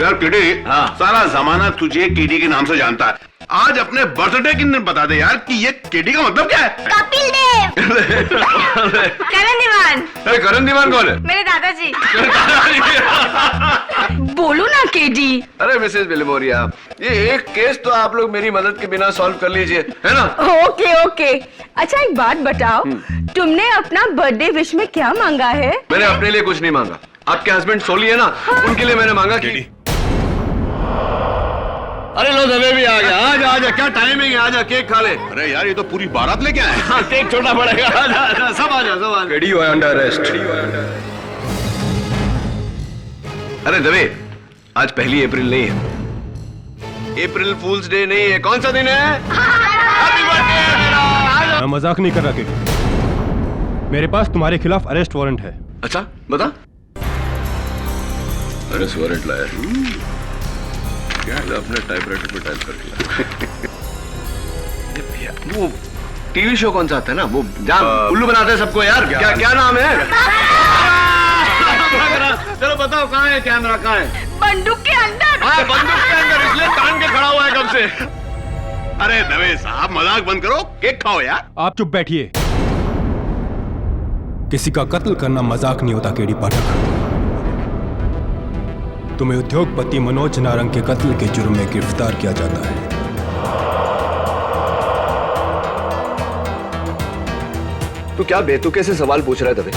यार केडी, हाँ। सारा जमाना तुझे केडी के नाम से जानता है। आज अपने बर्थडे के दिन बता दे यार कि ये केडी का मतलब क्या है? कपिल देव। करण दीवान। अरे करण दीवान कौन है? मेरे दादाजी। बोलो ना केडी। अरे मिसेस बिलमोरिया, ये एक केस तो आप लोग मेरी मदद के बिना सॉल्व कर लीजिए, है ना? Okay okay. अच्छा एक बात बताओ, तुमने अपना बर्थडे विश में क्या मांगा है? मैंने अपने लिए कुछ नहीं मांगा। आपके हस्बैंड सोली है ना, उनके लिए मैंने मांगा कि अरे लो दबे भी आ गया। आजा आजा, क्या टाइमिंग है, आजा केक खा ले। अरे यार ये तो पूरी बारात लेके आए। हाँ, केक छोटा पड़ेगा। आजा आजा, सब आजा सब आजा। KD you are under arrest. अरे दबे, आज 1 अप्रैल नहीं है, अप्रैल फूल्स डे नहीं है। कौन सा दिन है? हैप्पी बर्थडे मेरा। मैं मजाक नहीं कर रहा केडी, मेरे पास तुम्हारे खिलाफ अरेस्ट वारंट है। अच्छा बता। अरेस्ट वारंट लाया क्या? अपने टाइपराइटर पे टाइप करके वो टीवी शो कौन सा आता है ना, वो जहाँ उल्लू बनाते हैं सबको यार, क्या नाम है? चलो बताओ कहाँ है कैमरा, कहाँ है? बंदूक के अंदर। हाँ बंदूक के अंदर, इसलिए तान के खड़ा हुआ है कब से। अरे दवे साहब मजाक बंद करो, केक खाओ यार। आप चुप बैठिए। किसी का कत्ल करना मजाक नहीं होता केडी पाठक। तुम्हें उद्योगपति मनोज नारंग के कत्ल के जुर्म में गिरफ्तार किया जाता है। तू क्या बेतुके से सवाल पूछ रहा है दबे?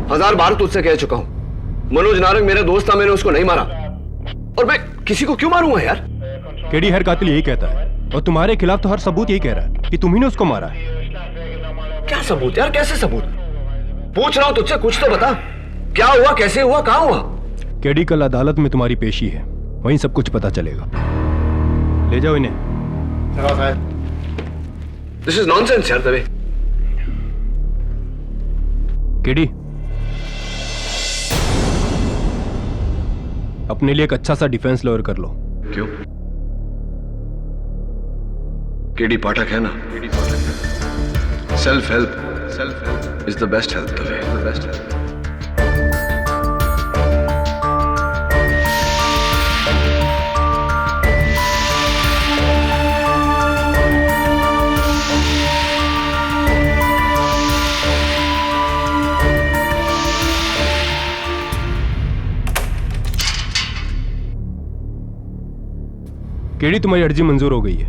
1000 बार तुझसे कह चुका हूं, मनोज नारंग मेरा दोस्त था, मैंने उसको नहीं मारा। और मैं किसी को क्यों मारूंगा यार? केडी हर कातिल यही कहता है, और तुम्हारे खिलाफ तो हर सबूत यही कह रहा है कि तुम ही ने उसको मारा है। क्या सबूत यार, कैसे सबूत? पूछ रहा हूं तुझसे, कुछ तो बता। क्या हुआ, कैसे हुआ, कहां हुआ? केडी कल अदालत में तुम्हारी पेशी है, वहीं सब कुछ पता चलेगा। ले जाओ इन्हें। दिस इज नॉनसेंस यार दबे। केडी, अपने लिए एक अच्छा सा डिफेंस लॉयर कर लो। क्यों? केडी पाठक है ना। Self help is the best help दबे, द बेस्ट हेल्प। केडी, तुम्हारी अर्जी मंजूर हो गई है,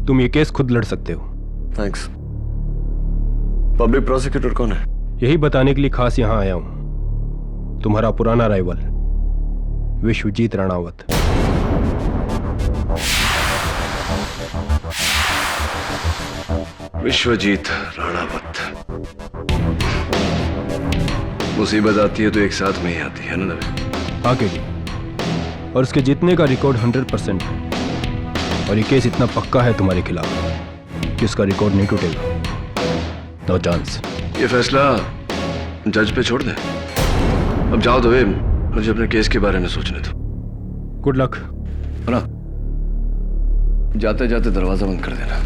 तुम ये केस खुद लड़ सकते हो। थैंक्स। पब्लिक प्रोसिक्यूटर कौन है? यही बताने के लिए खास यहां आया हूं। तुम्हारा पुराना राइवल विश्वजीत राणावत। विश्वजीत राणावत। मुसीबत आती है तो एक साथ में ही आती है ना दबे? हाँ केडी, और उसके जीतने का रिकॉर्ड 100% है, और ये केस इतना पक्का है तुम्हारे खिलाफ कि उसका रिकॉर्ड नहीं टूटेगा। No chance. ये फैसला जज पे छोड़ दे। अब जाओ दबे, मुझे अपने केस के बारे में सोचने दो। Good luck. ना जाते जाते दरवाजा बंद कर देना।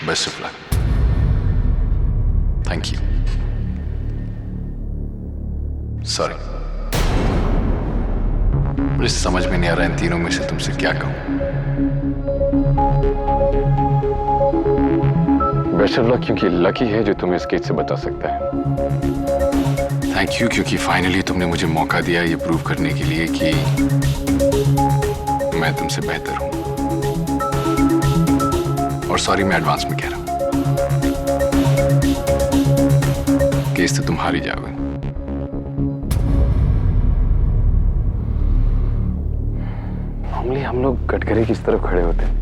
Best of luck. Thank you. Sorry, मुझे समझ में नहीं आ रहा इन तीनों में से तुमसे क्या कहूं। बेस्ट ऑफ लक क्योंकि लकी है जो तुम्हें इस केस से बचा सकता है। थैंक यू क्योंकि फाइनली तुमने मुझे मौका दिया ये प्रूव करने के लिए कि मैं तुमसे बेहतर हूं। और सॉरी मैं एडवांस में कह रहा हूं, केस तो तुम हार ही जाओगे। नॉर्मली हम लोग कटघरे की इस तरफ खड़े होते हैं,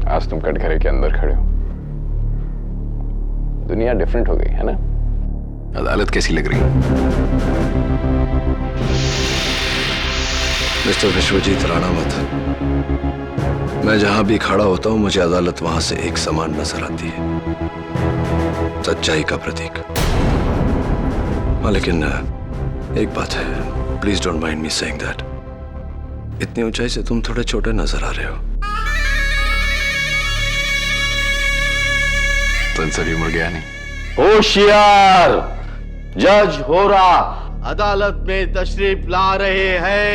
आज तुम कटघरे के अंदर खड़े हो। दुनिया डिफरेंट हो गई है ना। अदालत कैसी लग रही है? मिस्टर विश्वजीत राणा मत, मैं जहां भी खड़ा होता हूं मुझे अदालत वहां से एक समान नजर आती है, सच्चाई का प्रतीक। हाँ लेकिन एक बात है, please don't mind me saying that, इतनी ऊंचाई से तुम थोड़े छोटे नजर आ रहे हो। सेंसर ह्यूमर गया नहीं। होशियार, जज हो रहा अदालत में तशरीफ ला रहे हैं।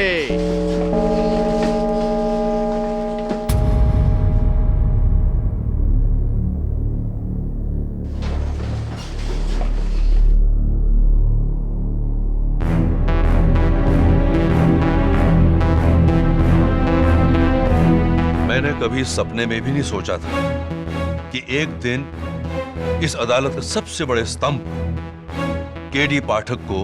मैंने कभी सपने में भी नहीं सोचा था कि एक दिन इस अदालत के सबसे बड़े स्तंभ केडी पाठक को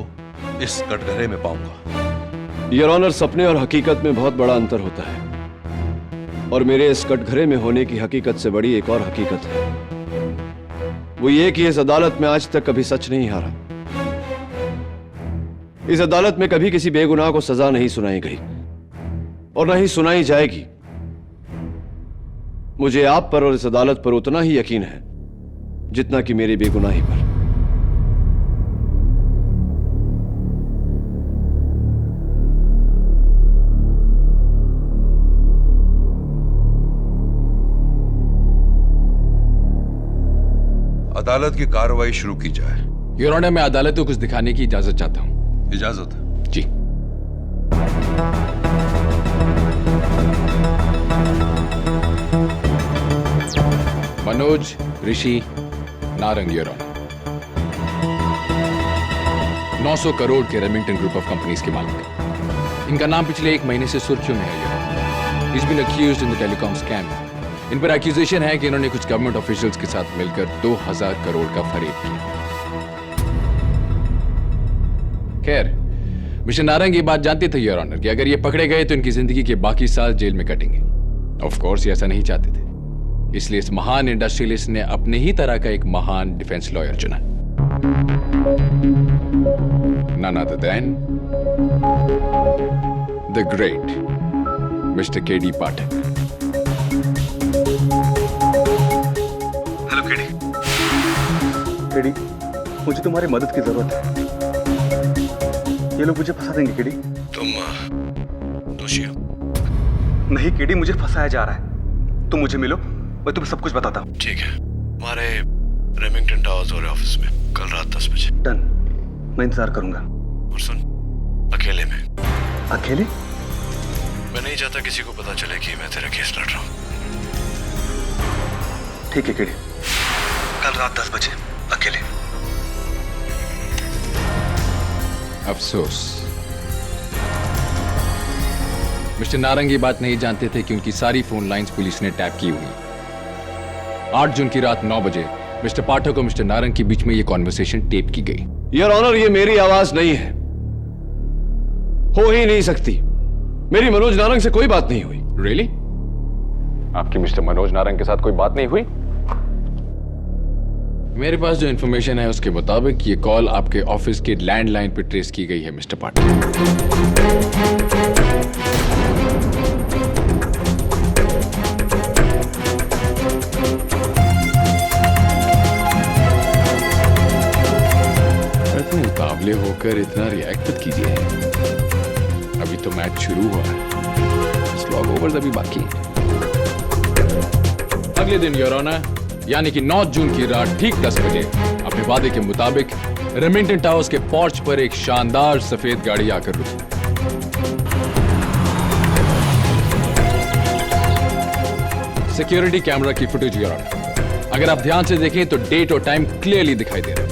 इस कटघरे में पाऊंगा। योर ऑनर, सपने और हकीकत में बहुत बड़ा अंतर होता है, और मेरे इस कटघरे में होने की हकीकत से बड़ी एक और हकीकत है। वो ये कि इस अदालत में आज तक कभी सच नहीं हारा। इस अदालत में कभी किसी बेगुनाह को सजा नहीं सुनाई गई और न ही सुनाई जाएगी। मुझे आप पर और इस अदालत पर उतना ही यकीन है जितना कि मेरी बेगुनाही पर। अदालत की कार्रवाई शुरू की जाए। योर ऑनर, मैं अदालत को कुछ दिखाने की इजाजत चाहता हूं। इजाजत है? जी। मनोज, ऋषि, नारंग, योर ऑनर। 900 करोड़ के रेमिंगटन ग्रुप ऑफ कंपनीज के मालिक। इनका नाम पिछले 1 महीने से सुर्खियों में है, your honour. He's been accused in the telecom scam. इन पर एक्यूजेशन है कि इन्होंने कुछ गवर्नमेंट ऑफिशियल्स के साथ मिलकर 2000 करोड़ का फरेब किया। खैर, मिस्टर नारंग ये बात जानते थे, योर ऑनर, कि अगर ये पकड़े गए तो इनकी जिंदगी के बाकी साल जेल में कटेंगे। ऑफ कोर्स ये ऐसा नहीं चाहते थे, इसलिए इस महान इंडस्ट्रियलिस्ट ने अपने ही तरह का एक महान डिफेंस लॉयर चुना। None other than the great Mr. K.D. Pathak. Hello KD. KD, मुझे तुम्हारी मदद की जरूरत है। ये लोग मुझे फंसा देंगे केडी। तुम दोषी हो? नहीं केडी, मुझे फंसाया जा रहा है। तुम मुझे मिलो, मैं तुम्हें सब कुछ बताता हूँ। ठीक है, हमारे रेमिंगटन टावर्स वाले ऑफिस में कल रात 10 बजे। डन, मैं इंतजार करूंगा। और सुन, अकेले में। अकेले? मैं नहीं चाहता किसी को पता चले कि मैं तेरा केस लड़ रहा हूँ। ठीक है केडी, कल रात 10 बजे अकेले। अफसोस, मिस्टर नारंग ये बात नहीं जानते थे कि उनकी सारी फोन लाइंस पुलिस ने टैप की हुई। 8 जून की रात 9 बजे मिस्टर पाठक और मिस्टर नारंग के बीच में ये कॉन्वर्सेशन टेप की गई। योर ऑनर, ये मेरी आवाज नहीं है, हो ही नहीं सकती। मेरी मनोज नारंग से कोई बात नहीं हुई। रियली? आपकी मिस्टर मनोज नारंग के साथ कोई बात नहीं हुई? मेरे पास जो इंफॉर्मेशन है उसके मुताबिक ये कॉल आपके ऑफिस के लैंडलाइन पर ट्रेस की गई है मिस्टर पाठक। मुकाबले होकर इतना रिएक्ट मत कीजिए, अभी तो मैच शुरू हुआ है, स्लॉग ओवर्स अभी बाकी है। अगले दिन योर ऑनर, यानी कि 9 जून की रात ठीक 10 बजे अपने वादे के मुताबिक रेमिंगटन टावर्स के पोर्च पर एक शानदार सफेद गाड़ी आकर रुकी। सिक्योरिटी कैमरा की फुटेज योर ऑनर, अगर आप ध्यान से देखें तो डेट और टाइम क्लियरली दिखाई दे रहा है।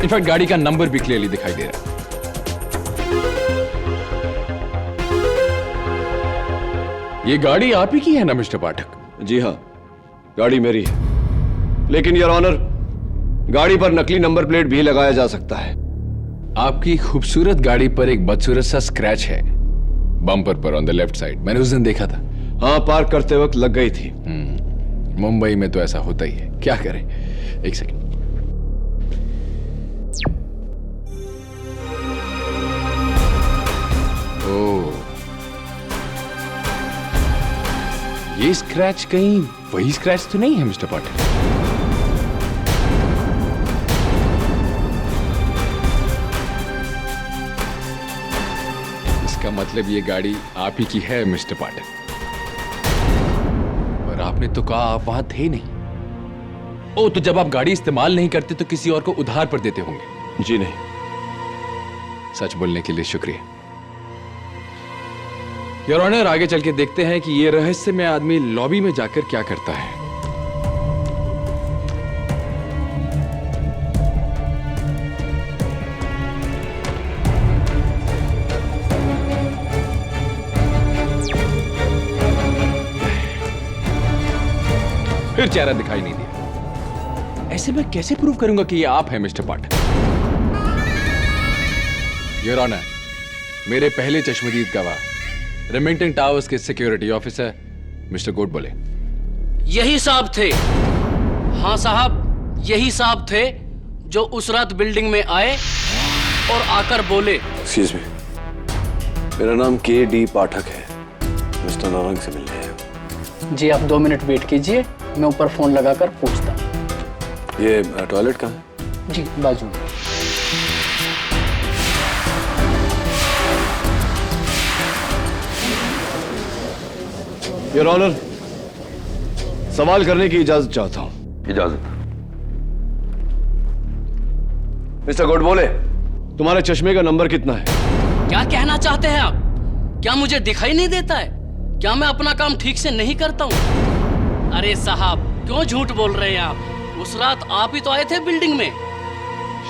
इनफैक्ट गाड़ी का नंबर भी क्लियरली दिखाई दे रहा है। ये गाड़ी आप ही की है ना मिस्टर पाठक? जी हाँ, गाड़ी मेरी है, लेकिन योर ऑनर, गाड़ी पर नकली नंबर प्लेट भी लगाया जा सकता है। आपकी खूबसूरत गाड़ी पर एक बदसूरत सा स्क्रैच है बम्पर पर ऑन द लेफ्ट साइड। मैंने उस दिन देखा था। हाँ, पार्क करते वक्त लग गई थी। मुंबई में तो ऐसा होता ही है, क्या करें। एक सेकंड। ओह, ये स्क्रैच कहीं वही स्क्रैच तो नहीं है मिस्टर पाटिल? इसका मतलब ये गाड़ी आप ही की है मिस्टर पाटिल। पर आपने तो कहा आप वहां थे नहीं। ओ, तो जब आप गाड़ी इस्तेमाल नहीं करते तो किसी और को उधार पर देते होंगे? जी नहीं। सच बोलने के लिए शुक्रिया योर ऑनर। आगे चल के देखते हैं कि ये रहस्यमय आदमी लॉबी में जाकर क्या करता है। फिर चेहरा दिखाई नहीं दिया। ऐसे मैं कैसे प्रूव करूंगा कि ये आप हैं मिस्टर पाठक? योर ऑनर, मेरे पहले चश्मदीद गवाह रेमिंगटन टावर्स के सिक्योरिटी ऑफिसर मिस्टर गोड बोले। यही साहब थे। हाँ साहब, यही साहब थे जो उस रात बिल्डिंग में आए और आकर बोले। एक्सक्यूज मी, मेरा नाम के.डी. पाठक है, मिस्टर नारंग से मिलने हैं। जी आप 2 मिनट वेट कीजिए, मैं ऊपर फोन लगाकर पूछता हूँ। ये टॉयलेट कहाँ है? जी बाजू में। योर ऑनर, सवाल करने की इजाजत चाहता हूं। इजाजत। मिस्टर गोड बोले, तुम्हारे चश्मे का नंबर कितना है? क्या कहना चाहते हैं आप? क्या मुझे दिखाई नहीं देता है? क्या मैं अपना काम ठीक से नहीं करता हूँ? अरे साहब, क्यों झूठ बोल रहे हैं आप? उस रात आप ही तो आए थे बिल्डिंग में।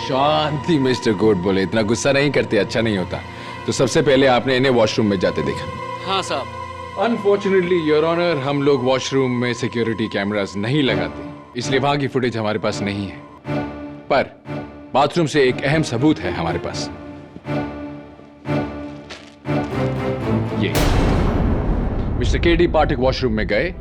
शांति मिस्टर गोड बोले, इतना गुस्सा नहीं करते, अच्छा नहीं होता। तो सबसे पहले आपने इन्हें वॉशरूम में जाते देखा? हाँ साहब। अनफॉर्चुनेटली योर ऑनर, हम लोग वॉशरूम में सिक्योरिटी कैमरास नहीं लगाते, इसलिए वहां की फुटेज हमारे पास नहीं है। पर बाथरूम से एक अहम सबूत है हमारे पास। ये मिस्टर के.डी. पाठक वॉशरूम में गए,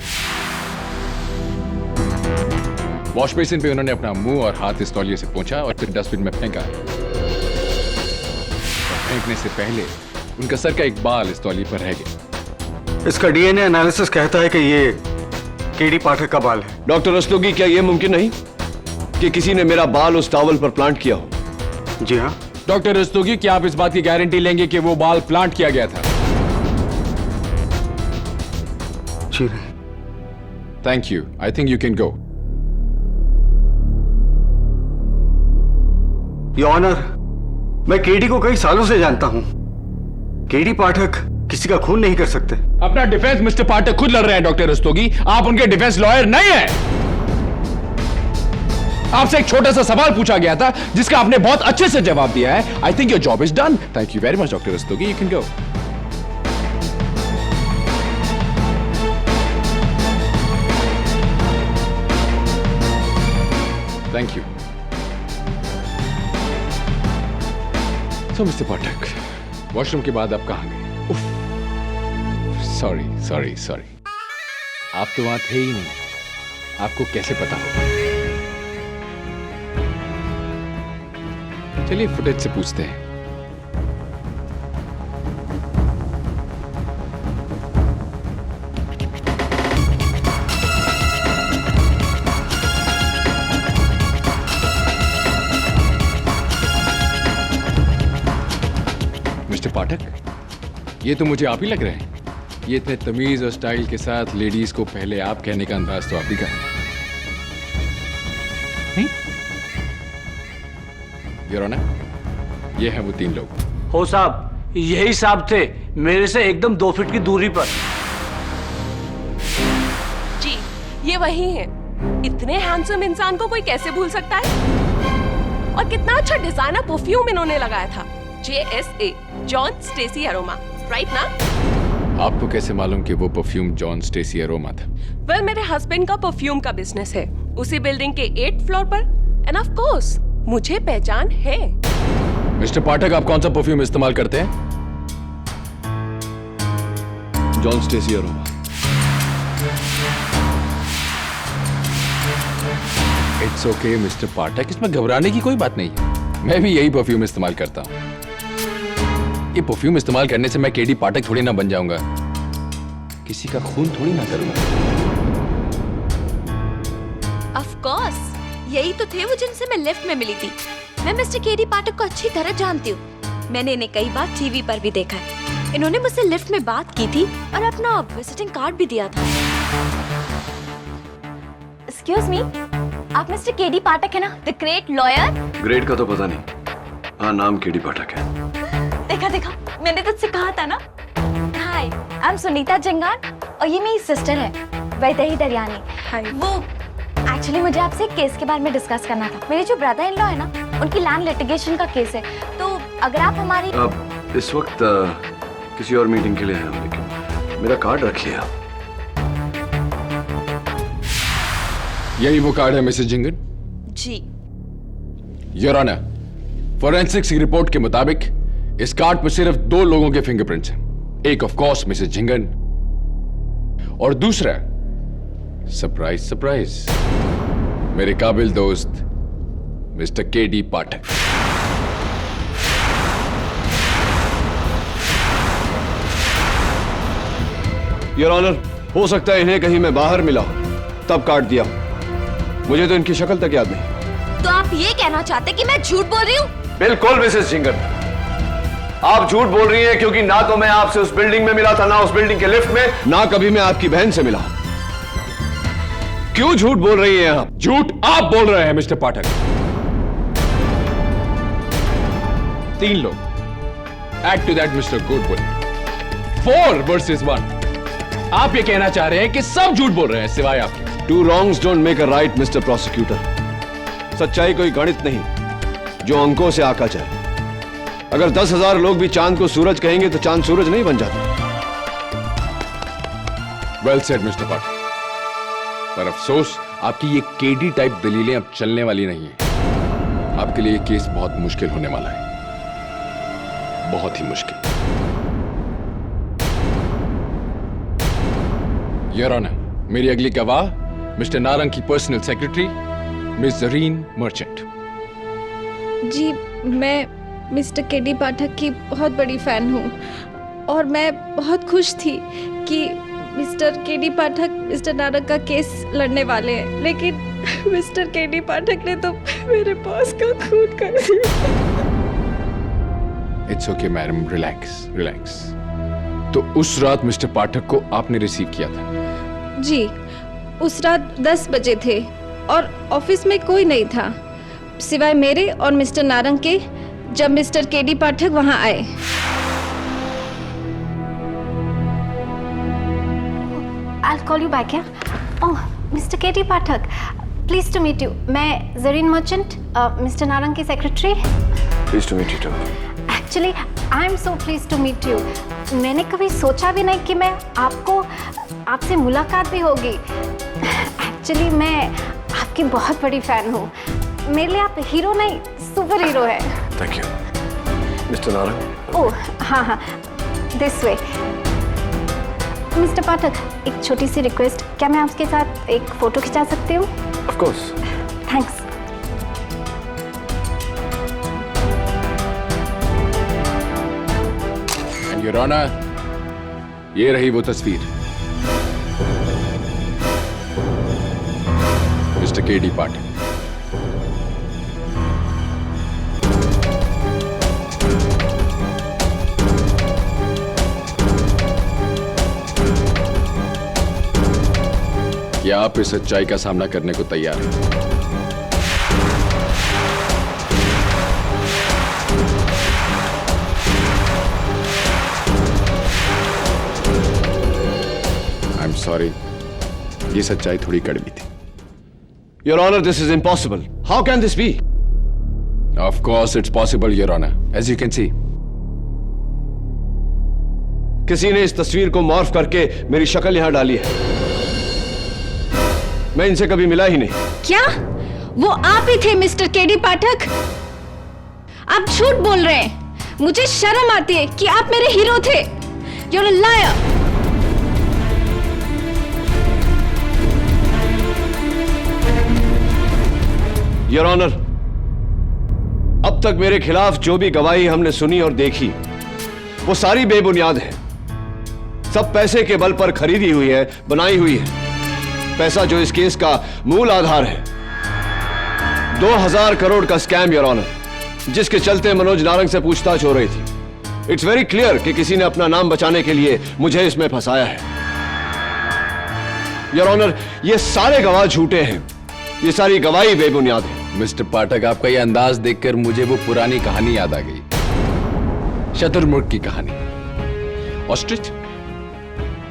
वॉश बेसिन पे उन्होंने अपना मुंह और हाथ इस तौलिए से पोंछा और फिर डस्टबिन में फेंका। फेंकने से पहले उनका सर का एक बाल इस तौलिए पर रह गया। इसका डीएनए एनालिसिस कहता है कि ये के.डी. पाठक का बाल है। डॉक्टर रस्तोगी, क्या यह मुमकिन नहीं कि किसी ने मेरा बाल उस टॉवल पर प्लांट किया हो? जी हाँ। डॉक्टर रस्तोगी, क्या आप इस बात की गारंटी लेंगे कि वो बाल प्लांट किया गया था? जी नहीं। Thank you, I think you can go. Your honour, मैं के.डी. को कई सालों से जानता हूं। के.डी. पाठक किसी का खून नहीं कर सकते। अपना डिफेंस मिस्टर पाठक खुद लड़ रहे हैं डॉक्टर रस्तोगी, आप उनके डिफेंस लॉयर नहीं हैं। आपसे एक छोटा सा सवाल पूछा गया था जिसका आपने बहुत अच्छे से जवाब दिया है। I think your job is done. Thank you very much doctor Rastogi, you can go. Thank you. So mister Pathak, washroom के बाद आप कहां गए? सॉरी सॉरी सॉरी, आप तो वहां थे ही नहीं, आपको कैसे पता होगा? चलिए फुटेज से पूछते हैं। मिस्टर पाठक, ये तो मुझे आप ही लग रहे हैं। ये इतने तमीज और स्टाइल के साथ लेडीज को पहले आप कहने का अंदाज तो आप दिखा नहीं? योर ऑनर, ये हैं वो 3 लोग। हो साहब, यही साहब थे, मेरे से एकदम 2 फीट की दूरी पर। जी, ये वही है। इतने हैंडसम इंसान को कोई कैसे भूल सकता है? और कितना अच्छा डिजाइनर परफ्यूम इन्होंने लगाया था, JSA, John Stacy Aroma, right ना? आपको कैसे मालूम कि वो परफ्यूम जॉन स्टेसी अरोमा था? वेल, मेरे हस्बैंड का परफ्यूम का बिजनेस है, उसी बिल्डिंग के 8th फ्लोर पर, एंड ऑफ कोर्स मुझे पहचान है। मिस्टर पाठक, आप कौन सा परफ्यूम इस्तेमाल करते हैं? John Stacy aroma. It's okay mister Pathak, इसमें घबराने की कोई बात नहीं है। मैं भी यही परफ्यूम इस्तेमाल करता हूँ। ये परफ्यूम इस्तेमाल करने से मैं केडी पाठक थोड़ी ना बन जाऊंगा, किसी का खून थोड़ी ना करूंगा। ऑफ कोर्स, यही तो थे वो जिनसे मैं लिफ्ट में मिली थी। मैं मिस्टर केडी पाठक को अच्छी तरह जानती हूँ। मैंने इन्हें कई बार टीवी पर भी देखा है। इन्होंने मुझसे लिफ्ट में बात की थी और अपना विजिटिंग कार्ड भी दिया था। एक्सक्यूज मी, आप मिस्टर केडी पाठक है ना, द ग्रेट लॉयर? ग्रेट का तो पता नहीं, हाँ नाम केडी पाठक है। देखा देखा, मैंने तुझसे कहा था ना। हाय, आई एम सुनीता जंगान और ये मेरी सिस्टर है वैदेही दरियानी। हाय। वो एक्चुअली मुझे आपसे एक केस के बारे में डिस्कस करना था। मेरे जो ब्रदर इन लॉ है ना, उनकी लैंड लिटिगेशन का केस है, तो अगर आप हमारी इस वक्त किसी और मीटिंग के लिए हैं, लेकिन मेरा कार्ड रखिए आप। यही वो कार्ड है मिसेस जिंगन? जी। योर ऑनर, फोरेंसिक्स की रिपोर्ट के मुताबिक इस कार्ड पर सिर्फ 2 लोगों के फिंगरप्रिंट्स हैं। एक ऑफ कोर्स मिसेस जिंगन और दूसरा, सरप्राइज सरप्राइज, मेरे काबिल दोस्त Mr KD Pathak. Your honour, हो सकता है इन्हें कहीं मैं बाहर मिला तब काट दिया, मुझे तो इनकी शक्ल तक याद नहीं। तो आप ये कहना चाहते कि मैं झूठ बोल रही हूँ? बिल्कुल मिसेस जिंगन, आप झूठ बोल रही हैं, क्योंकि ना तो मैं आपसे उस बिल्डिंग में मिला था, ना उस बिल्डिंग के लिफ्ट में, ना कभी मैं आपकी बहन से मिला। क्यों झूठ बोल रही हैं आप? झूठ आप बोल रहे हैं मिस्टर पाठक। 3 लोग, add to that Mr Goodwill, 4 versus 1। आप ये कहना चाह रहे हैं कि सब झूठ बोल रहे हैं सिवाय आपके। 2 wrongs don't make a right, mister prosecutor. सच्चाई कोई गणित नहीं जो अंकों से आका जाए। अगर 10,000 लोग भी चांद को सूरज कहेंगे तो चांद सूरज नहीं बन जाता। वेल सेड मिस्टर पाठक, पर अफसोस आपकी ये केडी टाइप दलीलें अब चलने वाली नहीं है। आपके लिए ये केस बहुत मुश्किल होने वाला है, बहुत ही मुश्किल। योर ऑनर, मेरी अगली गवाह मिस्टर नारंग की personal secretary miss Zarine Merchant. जी, मैं मिस्टर केडी पाठक की बहुत बड़ी फैन हूँ और मैं बहुत खुश थी कि मिस्टर केडी पाठक मिस्टर नारंग का केस लड़ने वाले हैं, लेकिन मिस्टर केडी पाठक ने तो मेरे बॉस का खून कर दिया। It's okay madam, relax relax. तो उस रात मिस्टर पाठक को आपने रिसीव किया था? जी, उस रात 10 बजे थे और ऑफिस में कोई नहीं था सिवाय मेरे और मिस्टर नारंग के, जब मिस्टर केडी पाठक वहां आए। I'll call you back, yeah? Oh, Mr. K.D. Pathak, pleased to meet you. मैं ज़रीन मर्चेंट, मिस्टर नारंग की secretary. Pleased to meet you too. Actually, I'm so pleased to meet you. मैंने कभी सोचा भी नहीं कि मैं आपसे मुलाकात भी होगी। Actually, मैं आपकी बहुत बड़ी फैन हूँ। मेरे लिए आप हीरो नहीं, सुपर हीरो है। Thank you. मिस्टर नारंग। ओह हाँ, दिस वे। मिस्टर पाठक, एक छोटी सी रिक्वेस्ट, क्या मैं आपके साथ एक फोटो खिंचा सकती हूँ? Of course. Thanks. Your honour, ये रही वो तस्वीर, मिस्टर केडी पाठक। कि आप इस सच्चाई का सामना करने को तैयार हैं। आई एम सॉरी, ये सच्चाई थोड़ी कड़वी थी। Your Honor, this is impossible. How can this be? Of course it's possible, Your Honor. As you can see. किसी ने इस तस्वीर को मॉर्फ करके मेरी शक्ल यहां डाली है। मैं इनसे कभी मिला ही नहीं। क्या वो आप ही थे मिस्टर केडी पाठक? आप झूठ बोल रहे हैं। मुझे शर्म आती है कि आप मेरे हीरो थे। You're a liar. Your honour, अब तक मेरे खिलाफ जो भी गवाही हमने सुनी और देखी वो सारी बेबुनियाद है। सब पैसे के बल पर खरीदी हुई है, बनाई हुई है। पैसा जो इस केस का मूल आधार है। 2000 करोड़ का स्कैम योर ऑनर, जिसके चलते मनोज नारंग से पूछताछ हो रही थी। इट्स वेरी क्लियर कि किसी ने अपना नाम बचाने के लिए मुझे इसमें फंसाया है। योर ऑनर, ये सारे गवाह झूठे हैं। ये सारी गवाही बेबुनियाद है। मिस्टर पाठक, आपका यह अंदाज देखकर मुझे वो पुरानी कहानी याद आ गई, शतुरमुर्ग की कहानी। ऑस्ट्रिच,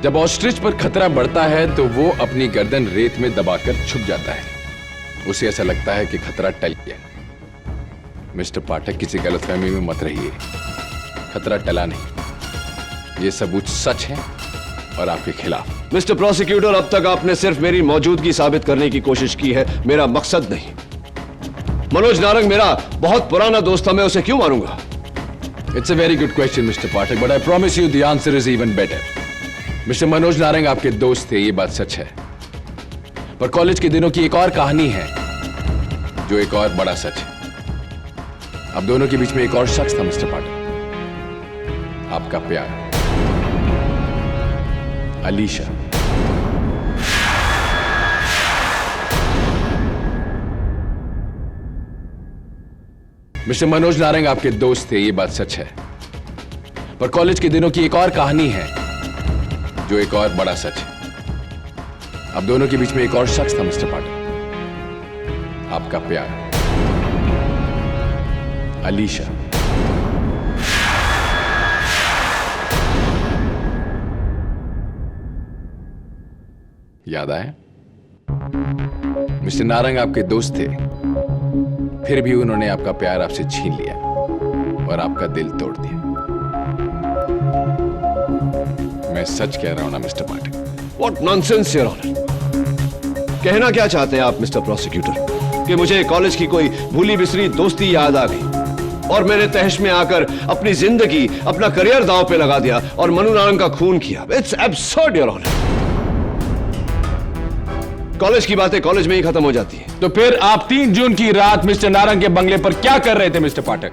जब ऑस्ट्रिच पर खतरा बढ़ता है तो वो अपनी गर्दन रेत में दबाकर छुप जाता है। उसे ऐसा लगता है कि खतरा टल गया। मिस्टर पाठक, किसी गलतफहमी में मत रहिए। खतरा टला नहीं, ये सबूत सच है और आपके खिलाफ। मिस्टर प्रोसिक्यूटर, अब तक आपने सिर्फ मेरी मौजूदगी साबित करने की कोशिश की है, मेरा मकसद नहीं। मनोज नारंग मेरा बहुत पुराना दोस्त था, मैं उसे क्यों मारूंगा? It's a very good question mister Pathak, but I promise you the answer is even better. Mister Manoj Narang आपके दोस्त थे, ये बात सच है, पर कॉलेज के दिनों की एक और कहानी है जो एक और बड़ा सच है। अब दोनों के बीच में एक और शख्स था मिस्टर पाठक, आपका प्यार, अलीशा। मिस्टर मनोज नारंग आपके दोस्त थे, ये बात सच है, पर कॉलेज के दिनों की एक और कहानी है जो एक और बड़ा सच है। अब दोनों के बीच में एक और शख्स था मिस्टर पाठक, आपका प्यार, अलीशा। याद आया? मिस्टर नारंग आपके दोस्त थे, फिर भी उन्होंने आपका प्यार आपसे छीन लिया और आपका दिल तोड़ दिया। मैं सच कह रहा हूं ना mister Pathak? What nonsense, Your Honor! कहना क्या चाहते हैं आप मिस्टर प्रोसिक्यूटर? कि मुझे कॉलेज की कोई भूली बिसरी दोस्ती याद आ गई और मैंने तहश में आकर अपनी जिंदगी, अपना करियर दांव पे लगा दिया और मनु नारंग का खून किया। It's absurd, Your Honor! College की बातें कॉलेज में ही खत्म हो जाती है। तो फिर आप 3 जून की रात मिस्टर नारंग के बंगले पर क्या कर रहे थे mister Pathak?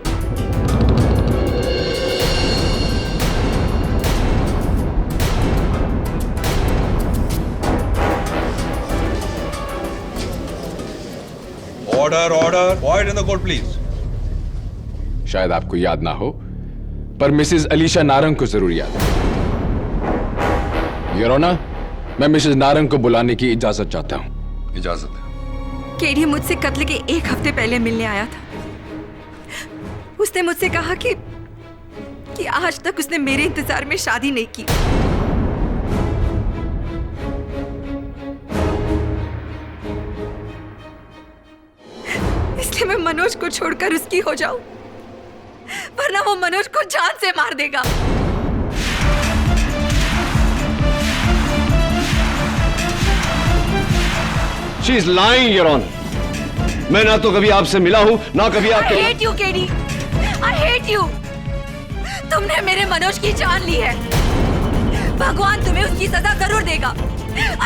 Order order, quite in the court please. शायद आपको याद ना हो, पर मिसेस अलीशा नारंग को जरूर याद है। योर ऑनर, मैं मिसेस नारंग को बुलाने की इजाजत चाहता हूं। इजाजत है। केडी मुझसे कत्ल के 1 हफ्ते पहले मिलने आया था। उसने मुझसे कहा कि आज तक उसने मेरे इंतजार में शादी नहीं की। इसलिए मैं मनोज को छोड़कर उसकी हो जाऊं, वरना वो मनोज को जान से मार देगा। She is lying, Your Honor. मैं ना तो कभी आपसे मिला हूं, ना कभी आपके। I hate you, KD. I hate you. तुमने मेरे मनोज की जान ली है। भगवान तुम्हें उसकी सजा जरूर देगा।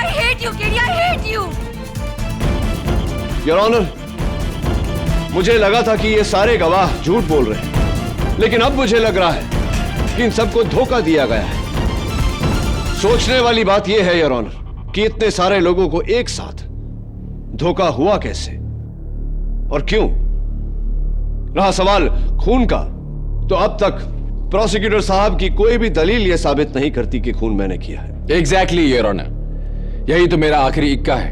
I hate you, KD. I hate you. Your Honor, मुझे लगा था कि ये सारे गवाह झूठ बोल रहे हैं, लेकिन अब मुझे लग रहा है कि इन सबको धोखा दिया गया है। सोचने वाली बात यह है, Your Honor, कि इतने सारे लोगों को एक साथ धोखा हुआ कैसे और क्यों? रहा सवाल खून का, तो अब तक प्रोसिक्यूटर साहब की कोई भी दलील यह साबित नहीं करती कि खून मैंने किया है। एग्जैक्टली योर ऑनर, यही तो मेरा आखिरी इक्का है।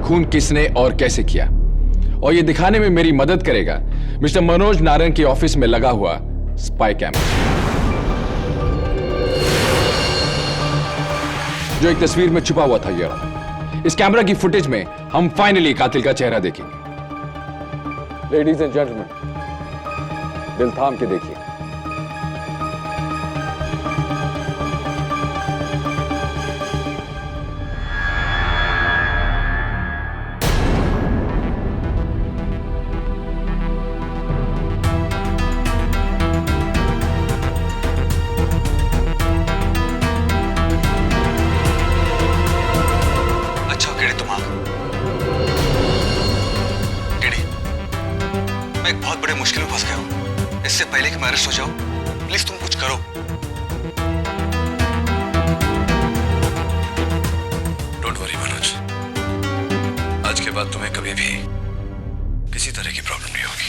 खून किसने और कैसे किया, और ये दिखाने में मेरी मदद करेगा मिस्टर मनोज नारायण के ऑफिस में लगा हुआ स्पाई कैमरा, जो एक तस्वीर में छुपा हुआ था। योर इस कैमरा की फुटेज में हम फाइनली कातिल का चेहरा देखेंगे। लेडीज एंड जेंटलमैन, दिल थाम के देखिए। मैं एक बहुत बड़े मुश्किल में फंस गया हूं। इससे पहले कि मैं अरेस्ट हो जाऊं, प्लीज तुम कुछ करो। डोंट वरी मनोज, आज के बाद तुम्हें कभी भी किसी तरह की प्रॉब्लम नहीं होगी।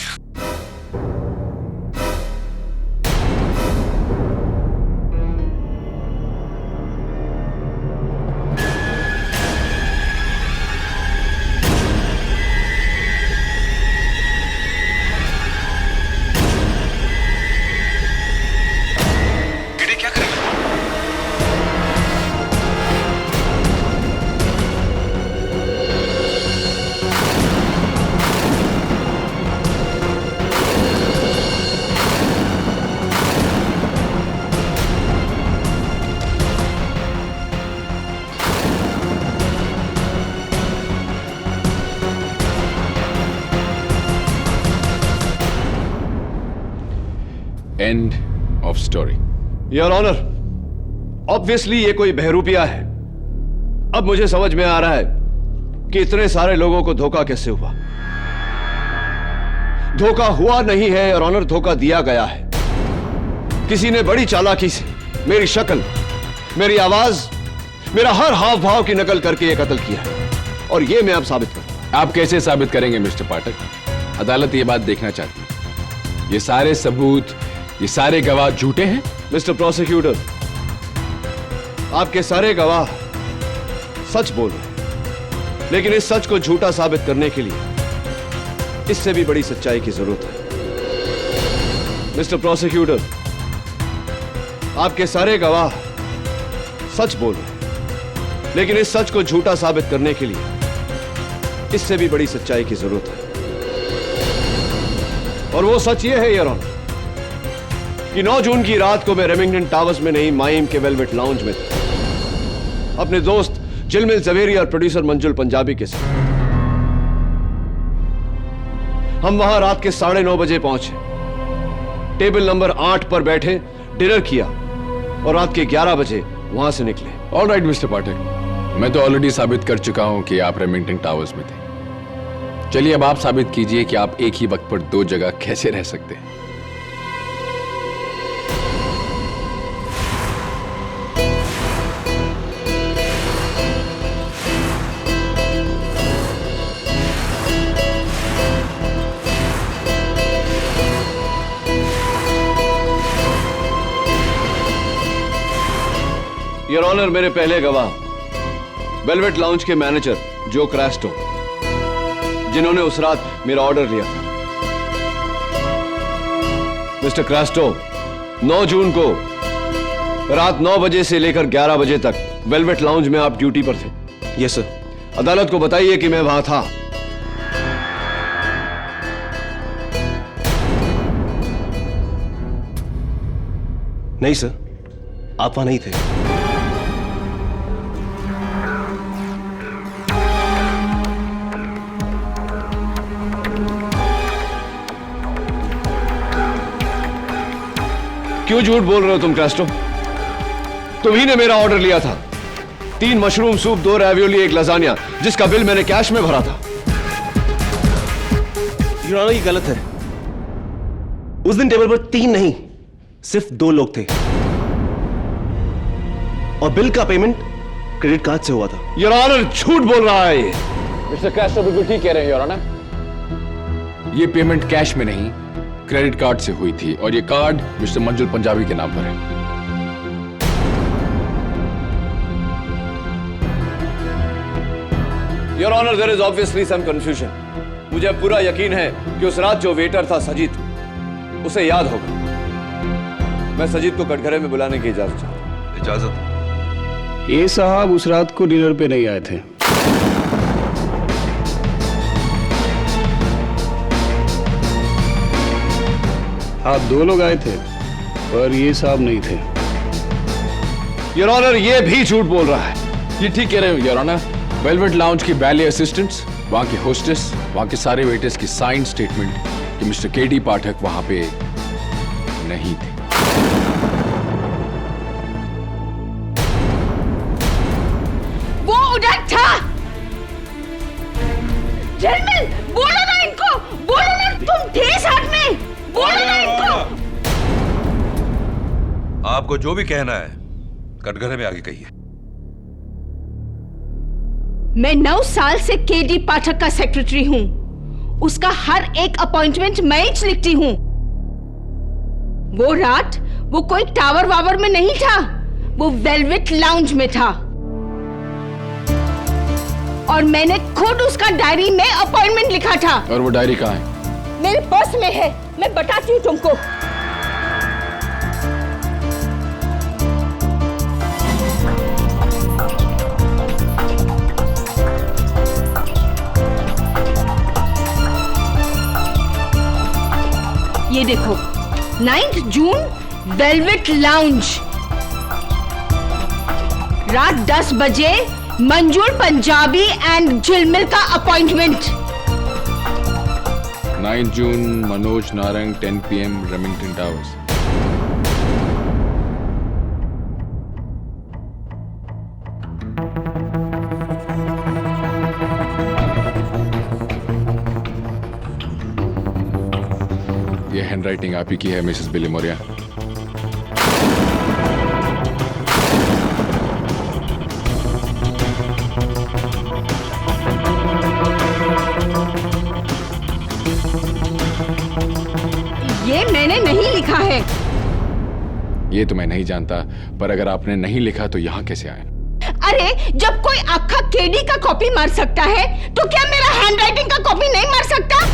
End of story. Your honour, obviously ये कोई बहरूपिया है। अब मुझे समझ में आ रहा है कि इतने सारे लोगों को धोखा कैसे हुआ। धोखा हुआ नहीं है योर ऑनर, धोखा दिया गया है। किसी ने बड़ी चालाकी से मेरी शक्ल, मेरी आवाज, मेरा हर हाव भाव की नकल करके यह कत्ल किया है, और यह मैं अब साबित करूंगा। आप कैसे साबित करेंगे मिस्टर पाठक? अदालत ये बात देखना चाहती है। ये सारे सबूत, ये सारे गवाह झूठे हैं? मिस्टर प्रोसिक्यूटर, आपके सारे गवाह सच बोल रहे हैं, लेकिन इस सच को झूठा साबित करने के लिए इससे भी बड़ी सच्चाई की जरूरत है। मिस्टर प्रोसिक्यूटर, आपके सारे गवाह सच बोल रहे हैं, लेकिन इस सच को झूठा साबित करने के लिए इससे भी बड़ी सच्चाई की जरूरत है। और वो सच ये है योर ऑनर कि 9 जून की रात को मैं रेमिंगटन टावर्स में नहीं, माइम के वेलवेट लाउंज में था, अपने दोस्त जिलमिल जवेरी और प्रोड्यूसर मंजुल पंजाबी के साथ। हम वहां रात के 9:30 बजे पहुंचे, टेबल नंबर 8 पर बैठे, डिनर किया और रात के 11 बजे वहां से निकले। ऑल राइट मिस्टर पाठक, मैं तो ऑलरेडी साबित कर चुका हूं कि आप रेमिंगटन टावर्स में थे। चलिए अब आप साबित कीजिए कि आप एक ही वक्त पर 2 जगह कैसे रह सकते हैं। योर ऑनर, मेरे पहले गवाह वेलवेट लाउंज के मैनेजर जो क्रैस्टो, जिन्होंने उस रात मेरा ऑर्डर लिया था। मिस्टर क्रैस्टो, 9 जून को रात 9 बजे से लेकर 11 बजे तक वेलवेट लाउंज में आप ड्यूटी पर थे। Yes sir. अदालत को बताइए कि मैं वहां था। नहीं सर, आप वहां नहीं थे। क्यों झूठ बोल रहे हो तुम क्रैस्टो? तुम्ही ने मेरा ऑर्डर लिया था। 3 मशरूम सूप, 2 रैवियोली, 1 लजानिया, जिसका बिल मैंने कैश में भरा था। योर ऑनर, ये गलत है। उस दिन टेबल पर 3 नहीं, सिर्फ 2 लोग थे, और बिल का पेमेंट क्रेडिट कार्ड से हुआ था। योर ऑनर, झूठ बोल रहा है ये। मिस्टर क्रैस्टो बिल्कुल ठीक कह रहे हैं योर ऑनर। ये पेमेंट कैश में नहीं, क्रेडिट कार्ड से हुई थी, और ये कार्ड मिस्टर मंजुल पंजाबी के नाम पर है। Your honour, there is obviously some confusion. मुझे पूरा यकीन है कि उस रात जो वेटर था सजीद, उसे याद होगा। मैं सजीद को कटघरे में बुलाने की इजाजत चाहता हूं। इजाजत? ये साहब उस रात को डिनर पे नहीं आए थे। आप 2 लोग आए थे, पर ये साहब नहीं थे। योर ऑनर, ये भी झूठ बोल रहा है। ये ठीक कह रहे हो योर ऑनर। वेलवेट लाउंज की बैले असिस्टेंट्स, वहां के होस्टेस, वहां के सारे वेटर्स की साइन स्टेटमेंट कि मिस्टर केडी पाठक वहां पे नहीं थे। वो उधर था। झिलमिल, बोलो ना इनको, बोलो ना तुम थे साथ में, बोलो ना इनको। आपको जो भी कहना है कटघरे में आगे कहिए। मैं 9 साल से केडी पाठक का सेक्रेटरी हूं। उसका हर एक अपॉइंटमेंट मैं ही लिखती हूं। वो रात वो कोई टावर वावर में नहीं था, वो वेलवेट लाउंज में था। और मैंने खुद उसका डायरी में अपॉइंटमेंट लिखा था। और वो डायरी कहाँ है? मेरे पर्स में है, मैं बताती हूँ तुमको। ये देखो, 9 जून, वेलवेट लाउंज, रात 10 बजे, मंजूर पंजाबी एंड झिलमिल का appointment. 9 June, Manoj Narang, 10 PM, Remington towers. ये हैंडराइटिंग आप ही की है मिसेस बिली मोरिया। ये मैंने नहीं लिखा है। ये तो मैं नहीं जानता, पर अगर आपने नहीं लिखा तो यहाँ कैसे आए? अरे, जब कोई आखा केडी का कॉपी मार सकता है, तो क्या मेरा हैंडराइटिंग का कॉपी नहीं मार सकता?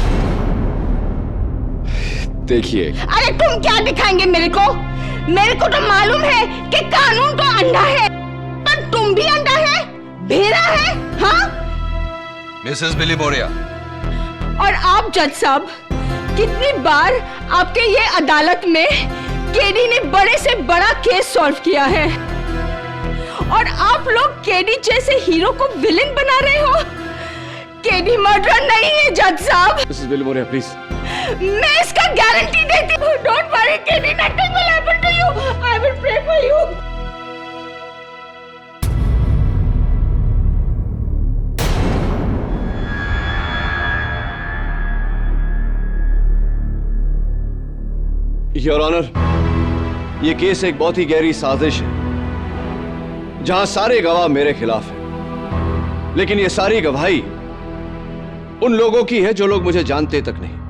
देखिए, अरे तुम क्या दिखाएंगे मेरे को? मेरे को तो मालूम है कि कानून तो अंधा है, पर तुम भी अंधा है, भेड़ा है, हाँ? मिसेस बिली मोरिया। और आप जज साहब, कितनी बार आपके ये अदालत में केडी ने बड़े से बड़ा केस सॉल्व किया है, और आप लोग केडी जैसे हीरो को विलेन बना रहे हो। केडी मर्डर नहीं है जज साहब। Mrs Billimoria, please. मैं इसका गारंटी देती हूँ। Don't worry KD, nothing will happen to you. I will pray for you. Your honour, ये केस एक बहुत ही गहरी साजिश है, जहां सारे गवाह मेरे खिलाफ हैं। लेकिन ये सारी गवाही उन लोगों की है जो लोग मुझे जानते तक नहीं।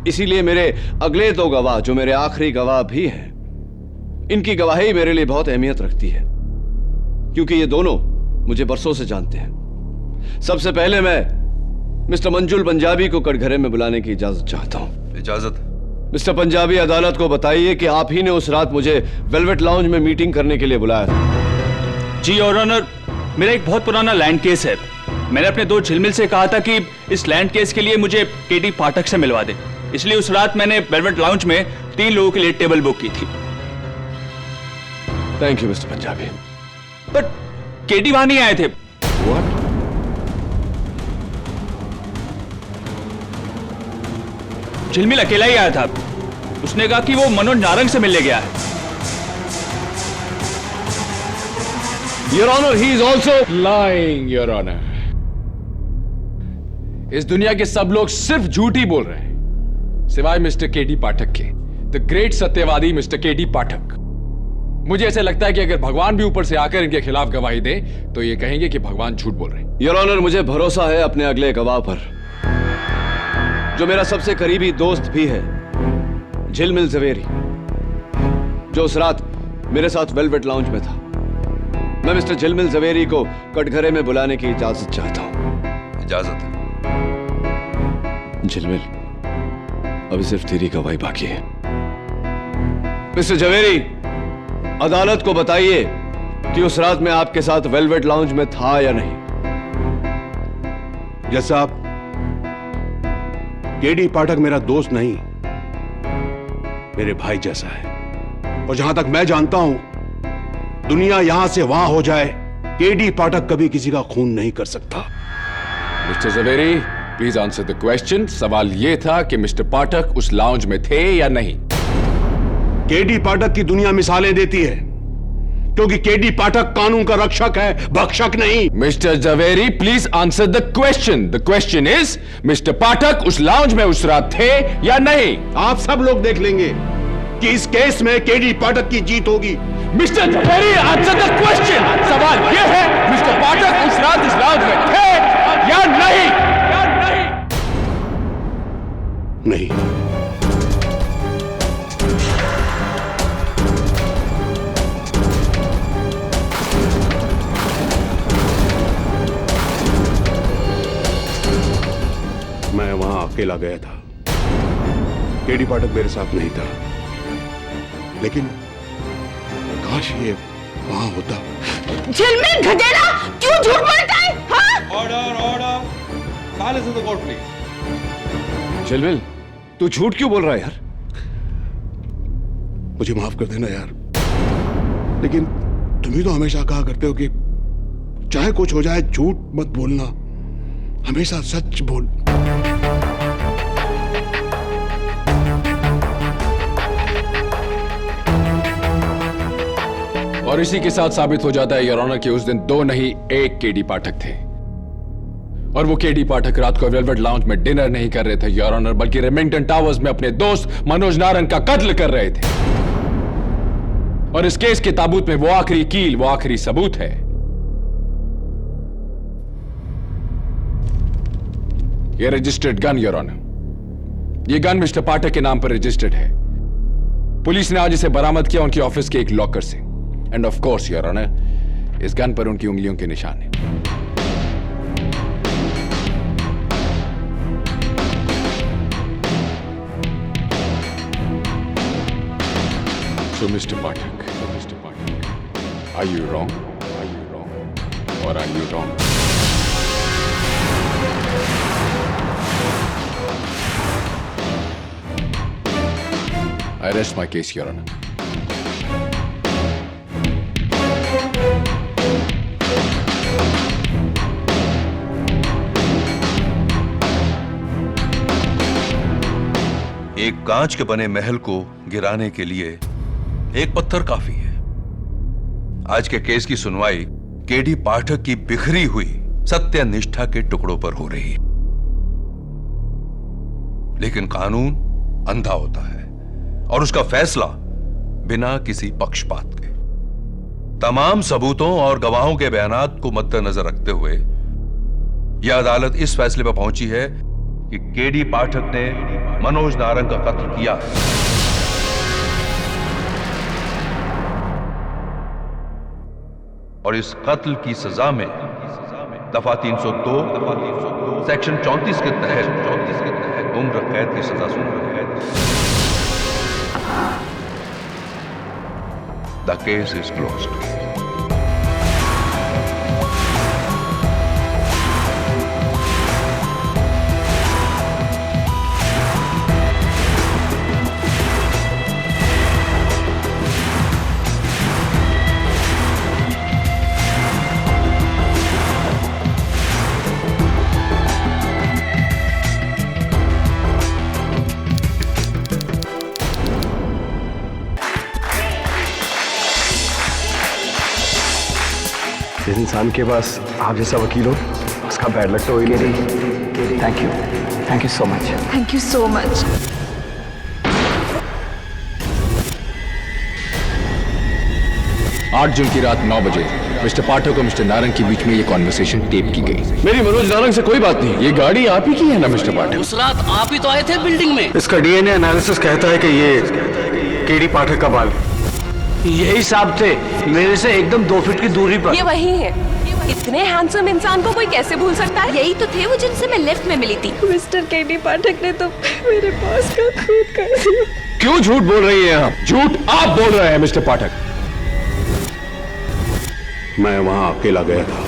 इसीलिए मेरे अगले 2 गवाह, जो मेरे आखिरी गवाह भी हैं, इनकी गवाही मेरे लिए बहुत अहमियत रखती है, क्योंकि ये दोनों मुझे बरसों से जानते हैं। सबसे पहले मैं मिस्टर मंजुल पंजाबी को कटघरे में बुलाने की इजाजत चाहता हूं। इजाजत? मिस्टर पंजाबी, अदालत को बताइए कि आप ही ने उस रात मुझे वेलवेट लाउंज में मीटिंग करने के लिए बुलाया था। जी योर ऑनर, मेरा एक बहुत पुराना लैंड केस है। मैंने अपने 2 झिलमिल से कहा था कि इस लैंड केस के लिए मुझे केडी पाठक से मिलवा दे, इसलिए उस रात मैंने वेलवेट लाउंज में 3 लोगों के लिए टेबल बुक की थी। Thank you mister Punjabi. But KD वहां नहीं आए थे। What? झिलमिल अकेला ही आया था। उसने कहा कि वो मनोज नारंग से मिलने गया है। Your honour, he is also lying your honour. इस दुनिया के सब लोग सिर्फ झूठ ही बोल रहे हैं, सिवाय मिस्टर केडी पाठक के, द ग्रेट सत्यवादी मिस्टर केडी पाठक। मुझे ऐसा लगता है कि अगर भगवान भी ऊपर से आकर इनके खिलाफ गवाही दे तो ये कहेंगे कि भगवान झूठ बोल रहे हैं। योर ऑनर, मुझे भरोसा है अपने अगले गवाह पर, जो मेरा सबसे करीबी दोस्त भी है, झिलमिल जवेरी, जो उस रात मेरे साथ वेलवेट लाउंज में था। मैं मिस्टर झिलमिल जवेरी को कटघरे में बुलाने की इजाजत चाहता हूं। इजाजत है। झिलमिल, अभी सिर्फ तेरी गवाही बाकी है। मिस्टर जवेरी, अदालत को बताइए कि उस रात में आपके साथ वेलवेट लाउंज में था या नहीं। जज साहब, केडी पाठक मेरा दोस्त नहीं, मेरे भाई जैसा है। और जहां तक मैं जानता हूं, दुनिया यहां से वहां हो जाए, केडी पाठक कभी किसी का खून नहीं कर सकता। Mr Javeri, please answer the question. सवाल यह था कि मिस्टर पाठक उस लाउंज में थे या नहीं। केडी पाठक की दुनिया मिसालें देती है, क्योंकि केडी पाठक कानून का रक्षक है, भक्षक नहीं। Mister Javeri, please answer the question. The question is, mister Pathak उस लाउंज में उस रात थे या नहीं। आप सब लोग देख लेंगे कि इस केस में केडी पाठक की जीत होगी। Mr Javeri, answer the question. सवाल यह है, मिस्टर पाठक उस रात इस लाउंज में थे या नहीं। नहीं। मैं वहां अकेला गया था, केडी पाठक मेरे साथ नहीं था, लेकिन काश ये वहां होता। झिलमिल गधेड़ा, क्यों झूठ बोलता है? हाँ? Order order, silence in the court please. झिलमिल, तू झूठ क्यों बोल रहा है यार? मुझे माफ कर देना यार, लेकिन तुम ही तो हमेशा कहा करते हो कि चाहे कुछ हो जाए झूठ मत बोलना, हमेशा सच बोल। और इसी के साथ साबित हो जाता है योर ऑनर कि उस दिन दो नहीं एक केडी पाठक थे। और वो केडी पाठक रात को वेलवेट लाउंज में डिनर नहीं कर रहे थे योर ऑनर, बल्कि रेमिंगटन टावर्स में अपने दोस्त मनोज नारंग का कत्ल कर रहे थे। और इस केस के ताबूत में वो आखिरी कील, वो आखिरी सबूत है। ये रजिस्टर्ड गन योर ऑनर, ये गन मिस्टर पाठक के नाम पर रजिस्टर्ड है। पुलिस ने आज इसे बरामद किया उनके ऑफिस के एक लॉकर से। And of course your honour, इस गन पर उनकी उंगलियों के निशान है। So Mr. Pathak, are you wrong? Or are you wrong? I rest my case, Your Honor. एक कांच के बने महल को गिराने के लिए एक पत्थर काफी है। आज के केस की सुनवाई केडी पाठक की बिखरी हुई सत्य निष्ठा के टुकड़ों पर हो रही है, लेकिन कानून अंधा होता है और उसका फैसला बिना किसी पक्षपात के तमाम सबूतों और गवाहों के बयानात को मद्देनजर रखते हुए यह अदालत इस फैसले पर पहुंची है कि केडी पाठक ने मनोज नारंग का कत्ल किया है। और इस कत्ल की सजा में दफा 302 सेक्शन 34 के तहत उम्र कैद की सजा सुनाई है। The case is closed. जिस इंसान के पास आप जैसा वकील हो, उसका बैड लक तो हो ही नहीं। Thank you so much. Thank you so much. 8 जून की रात 9 बजे मिस्टर पाठक और मिस्टर नारंग के बीच में ये कॉन्वर्सेशन टेप की गई। मेरी मनोज नारंग से कोई बात नहीं। ये गाड़ी आप ही की है ना मिस्टर पाठक? उस रात आप ही तो आए थे बिल्डिंग में। इसका डीएनए एनालिसिस कहता है कि ये केडी पाठक का बाल है। यही साहब थे, मेरे से एकदम 2 फीट की दूरी पर। ये वही है। इतने हैंडसम इंसान को कोई कैसे भूल सकता है? यही तो थे वो जिनसे मैं लिफ्ट में मिली थी। मिस्टर केडी पाठक ने तो मेरे पास का खून कर दिया। क्यों झूठ बोल रही हैं आप? झूठ आप बोल रहे हैं मिस्टर पाठक। मैं वहां अकेला गया था,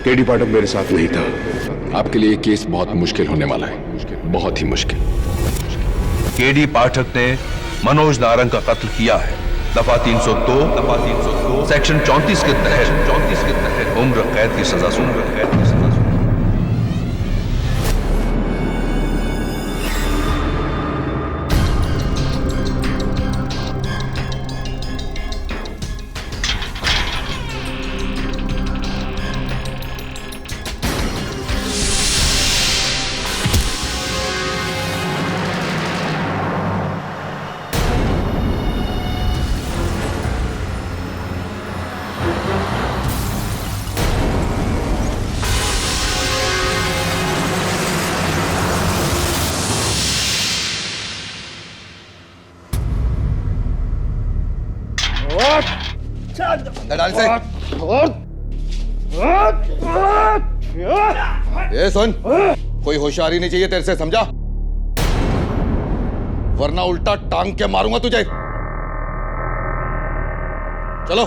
केडी पाठक मेरे साथ नहीं था। आपके लिए केस बहुत मुश्किल होने वाला है, बहुत ही मुश्किल। केडी पाठक ने मनोज नारंग का कत्ल किया है। दफा 302 सेक्शन 34 के तहत उम्र कैद की सजा सुन। ये सुन, कोई होशियारी नहीं चाहिए तेरे से, समझा? वरना उल्टा टांग के मारूंगा तुझे। चलो।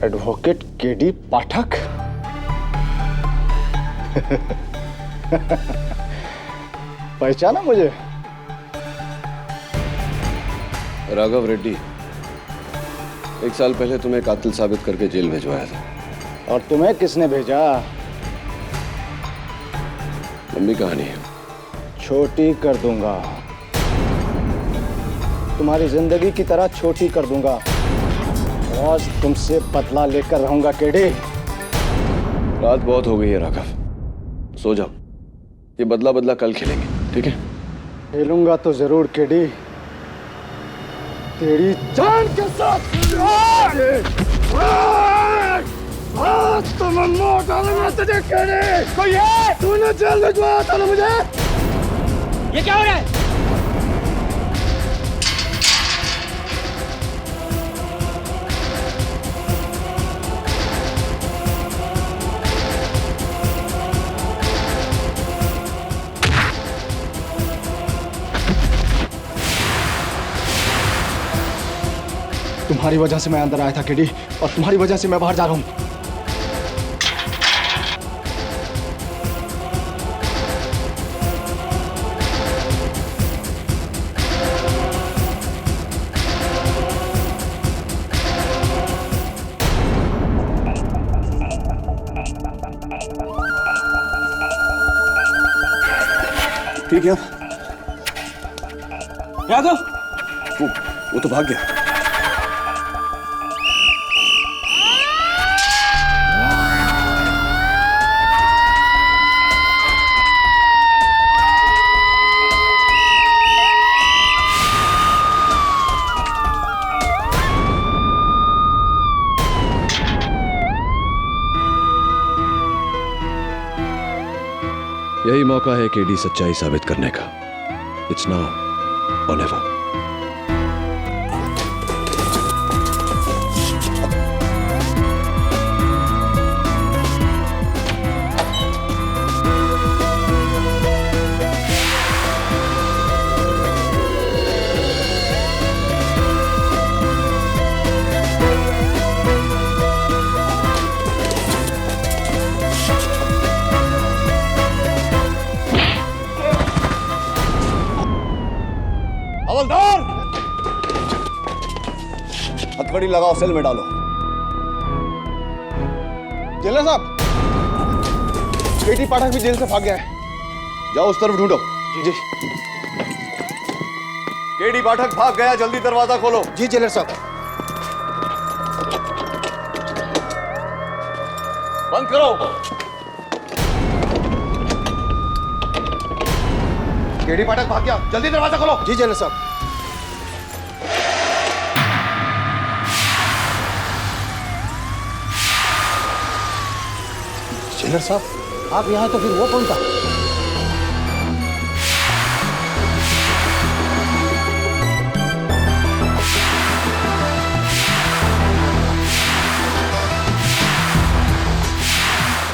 एडवोकेट केडी पाठक। पहचाना मुझे? राघव रेड्डी, 1 साल पहले तुम्हें कातिल साबित करके जेल भिजवाया था। और तुम्हें किसने भेजा? लंबी कहानी है, छोटी कर दूंगा। तुम्हारी जिंदगी की तरह छोटी कर दूंगा। आज तुमसे बदला लेकर रहूंगा केडी। रात बहुत हो गई है राघव, सो जाओ। ये बदला बदला कल खेलेंगे, ठीक है? खेलूंगा तो जरूर केडी, तेरी जान के साथ। तुम मोड़ डालूंगा तुझे केडी। कोई है? तूने जेल भिजवाया था ना मुझे? ये क्या हो रहा है? तुम्हारी वजह से मैं अंदर आया था केडी, और तुम्हारी वजह से मैं बाहर जा रहा हूं। ठीक है। राघव, वो तो भाग गया। यही मौका है केडी सच्चाई साबित करने का। इट्स नाउ और नेवर। हवलदार, हथकड़ी लगाओ, सेल में डालो। जेलर साहब, केडी पाठक भी जेल से भाग गया है। जाओ उस तरफ ढूंढो। जी। केडी पाठक भाग गया, जल्दी दरवाजा खोलो। जी जेलर साहब। बंद करो। केडी पाठक भाग गया, जल्दी दरवाजा खोलो। जी जेलर साहब। हैंडलर साहब, आप यहाँ तो फिर वो कौन था?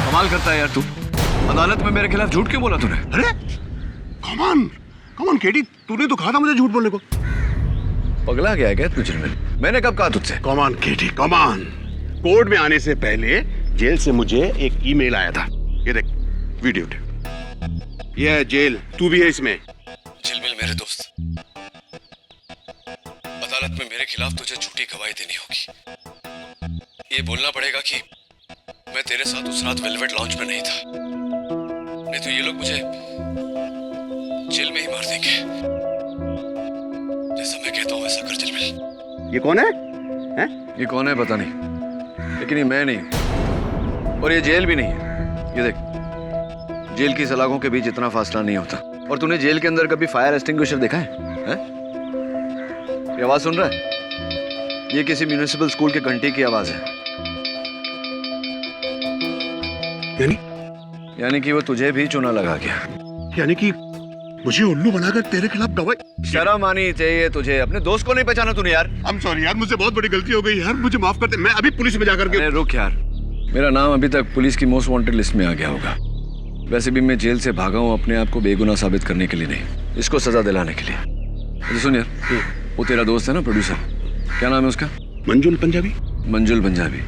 कमाल करता है यार तू। अदालत में मेरे खिलाफ झूठ क्यों बोला तूने? अरे कमान कमान केडी, तूने तो कहा था मुझे झूठ बोलने को। पगला गया क्या तू चिलमिल? मैंने कब कहा तुझसे? कमान केडी कमान। कोर्ट में आने से पहले जेल से मुझे एक ईमेल आया था। ये देख वीडियो। ये है जेल, तू भी है इसमें। चिलमिल मेरे दोस्त, अदालत में मेरे खिलाफ तुझे झूठी गवाही देनी होगी। ये बोलना पड़ेगा कि मैं तेरे साथ उस रात वेलवेट लॉन्च में नहीं था, नहीं तो ये लोग मुझे जेल में ही मार देंगे। जैसा मैं कहता हूँ वैसा कर चिलमिल। ये कौन है? हैं? ये कौन है पता नहीं, लेकिन ये मैं नहीं हूं और ये जेल भी नहीं है। ये देख, जेल की सलाखों के बीच इतना फासला नहीं होता। और तूने जेल के अंदर कभी फायर एक्सटिंग्विशर देखा है? ये आवाज सुन रहा है? ये किसी म्युनिसिपल स्कूल के घंटी की आवाज है। यानी कि वो तुझे भी चुना लगा गया। यानी कि मुझे उल्लू बनाकर तेरे खिलाफ गवाही। शर्म आनी चाहिए तुझे। अपने दोस्त को नहीं पहचाना तूने यार। I'm sorry यार, मुझसे बहुत बड़ी गलती हो गई यार, मुझे माफ कर दे। मैं अभी पुलिस में जाकर के। अरे रुक यार, मेरा नाम अभी तक पुलिस की मोस्ट वांटेड लिस्ट में आ गया होगा। वैसे भी मैं जेल से भागा हूँ अपने आप को बेगुनाह साबित करने के लिए नहीं, इसको सजा दिलाने के लिए। अरे सुन यार, वो तेरा दोस्त है ना प्रोड्यूसर, क्या नाम है उसका? मंजुल पंजाबी। मंजुल पंजाबी।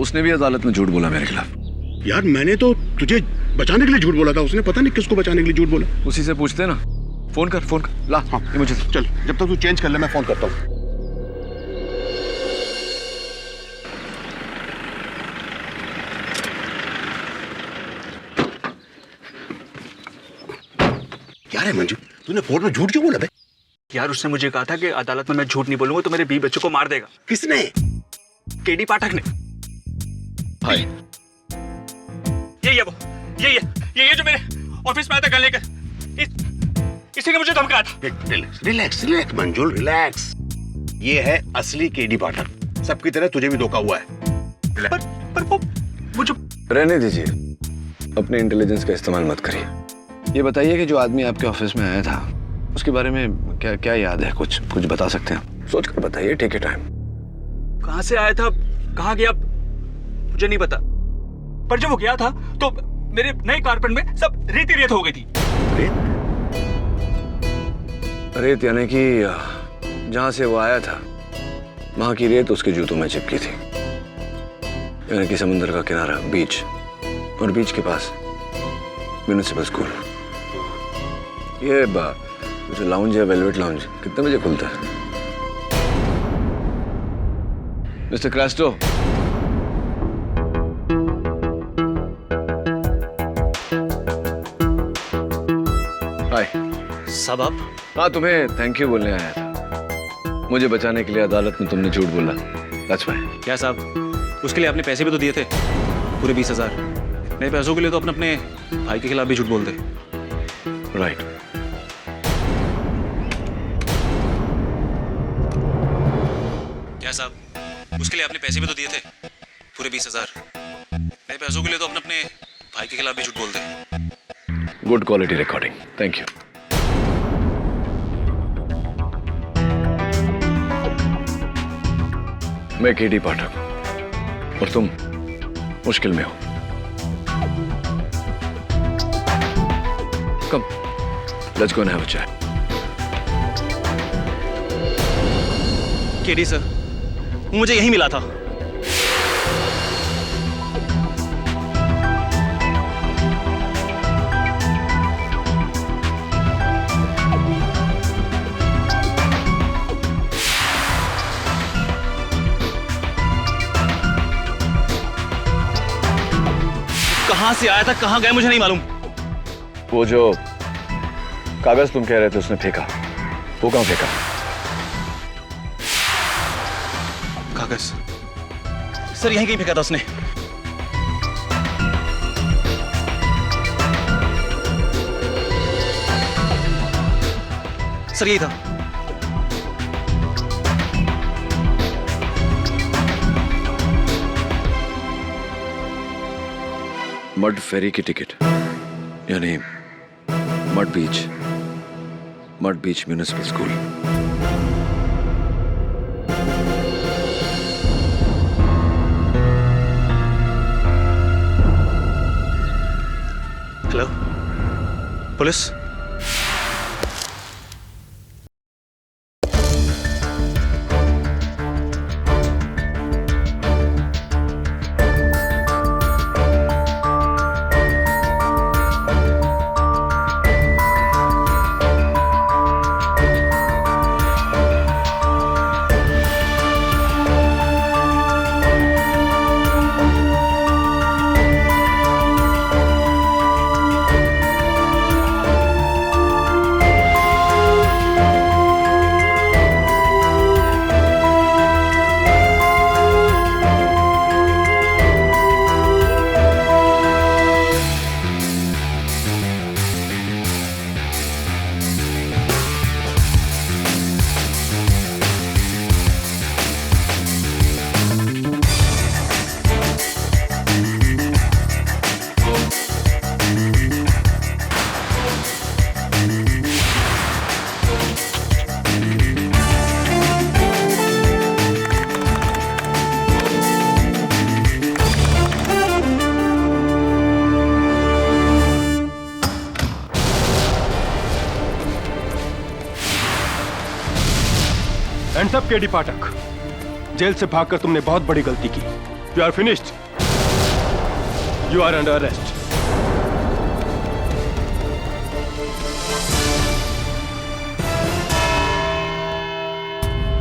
उसने भी अदालत में झूठ बोला मेरे खिलाफ। यार मैंने तो तुझे बचाने के लिए झूठ बोला था, उसने पता नहीं किसको बचाने के लिए झूठ बोला। उसी से पूछते ना। फोन कर, फोन कर। ला हाँ, ये मुझे चल, जब तक तू चेंज कर ले मैं फोन करता हूँ। क्या है मंजू, तूने कोर्ट में झूठ क्यों बोला बे? यार उसने मुझे कहा था कि अदालत में मैं झूठ नहीं बोलूंगा तो मेरे 20 बच्चों को मार देगा। किसने? केडी पाठक ने। हाय, यही है वो, यही है जो मेरे ऑफिस में आया था गन लेकर। इसी ने मुझे धमकाया था। रिलैक्स रिलैक्स मंजुल, रिलैक्स। ये है असली केडी पाठक। सबकी तरह तुझे भी धोखा हुआ है। पर वो मुझे रहने दीजिए, अपने इंटेलिजेंस का इस्तेमाल मत करिए। ये बताइए कि जो आदमी आपके ऑफिस में आया था उसके बारे में क्या क्या याद है? कुछ बता सकते हैं? सोच कर बताइए, टेक टाइम। कहाँ से आया था, कहाँ गया, मुझे नहीं पता। पर जब वो गया था तो मेरे नए कारपेट में सब रेत हो गई थी। रेत यानी कि जहां से वो आया था वहां की रेत उसके जूतों में चिपकी थी। यानी कि समुद्र का किनारा, बीच, और बीच के पास म्युनिसिपल स्कूल। ये जो लाउंज है, वेलवेट लाउंज, कितने बजे खुलता है? मिस्टर क्रास्टो, हाय सब आप? हाँ, तुम्हें थैंक यू बोलने आया था। मुझे बचाने के लिए अदालत में तुमने झूठ बोला। That's why. क्या साहब, उसके लिए आपने पैसे भी तो दिए थे, पूरे 20,000। नए पैसों के लिए तो अपने भाई के खिलाफ भी झूठ बोल दे। राइट। क्या साहब, उसके लिए आपने पैसे भी तो दिए थे, पूरे 20,000। नए पैसों के लिए तो अपने भाई के खिलाफ भी झूठ बोल दे। Good quality recording, thank you. मैं केडी पाठक हूं और तुम मुश्किल में हो। Come, let's go and have a chat. KD sir, मुझे यही मिला था। कहां से आया था, कहां गया मुझे नहीं मालूम। वो जो कागज तुम कह रहे थे उसने फेंका, वो कहां फेंका? कागज सर यहीं कहीं फेंका था उसने। सर यही था। मड फेरी की टिकट, यानी mud beach municipal school. Hello, police? Hands up KD Pathak, jail से भागकर तुमने बहुत बड़ी गलती की। You are finished, you are under arrest.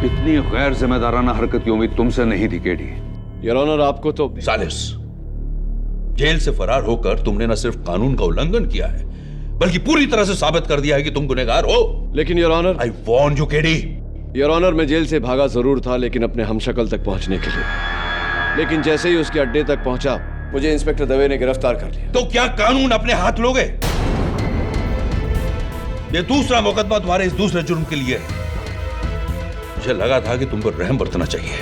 इतनी गैर जिम्मेदाराना हरकत की उम्मीद तुमसे नहीं थी केडी। योर ऑनर, आपको तो सालिस, जेल से फरार होकर तुमने न सिर्फ कानून का उल्लंघन किया है, बल्कि पूरी तरह से साबित कर दिया है कि तुम गुनहगार हो। लेकिन your honour, I warn you KD. Your honour, मैं जेल से भागा जरूर था, लेकिन अपने हमशक्ल तक पहुंचने के लिए। लेकिन जैसे ही उसके अड्डे तक पहुंचा, मुझे इंस्पेक्टर दवे ने गिरफ्तार कर लिया। तो क्या कानून अपने हाथ लोगे? ये दूसरा मुकदमा तुम्हारे इस दूसरे जुर्म के लिए है। मुझे लगा था कि तुमको रहम बरतना चाहिए,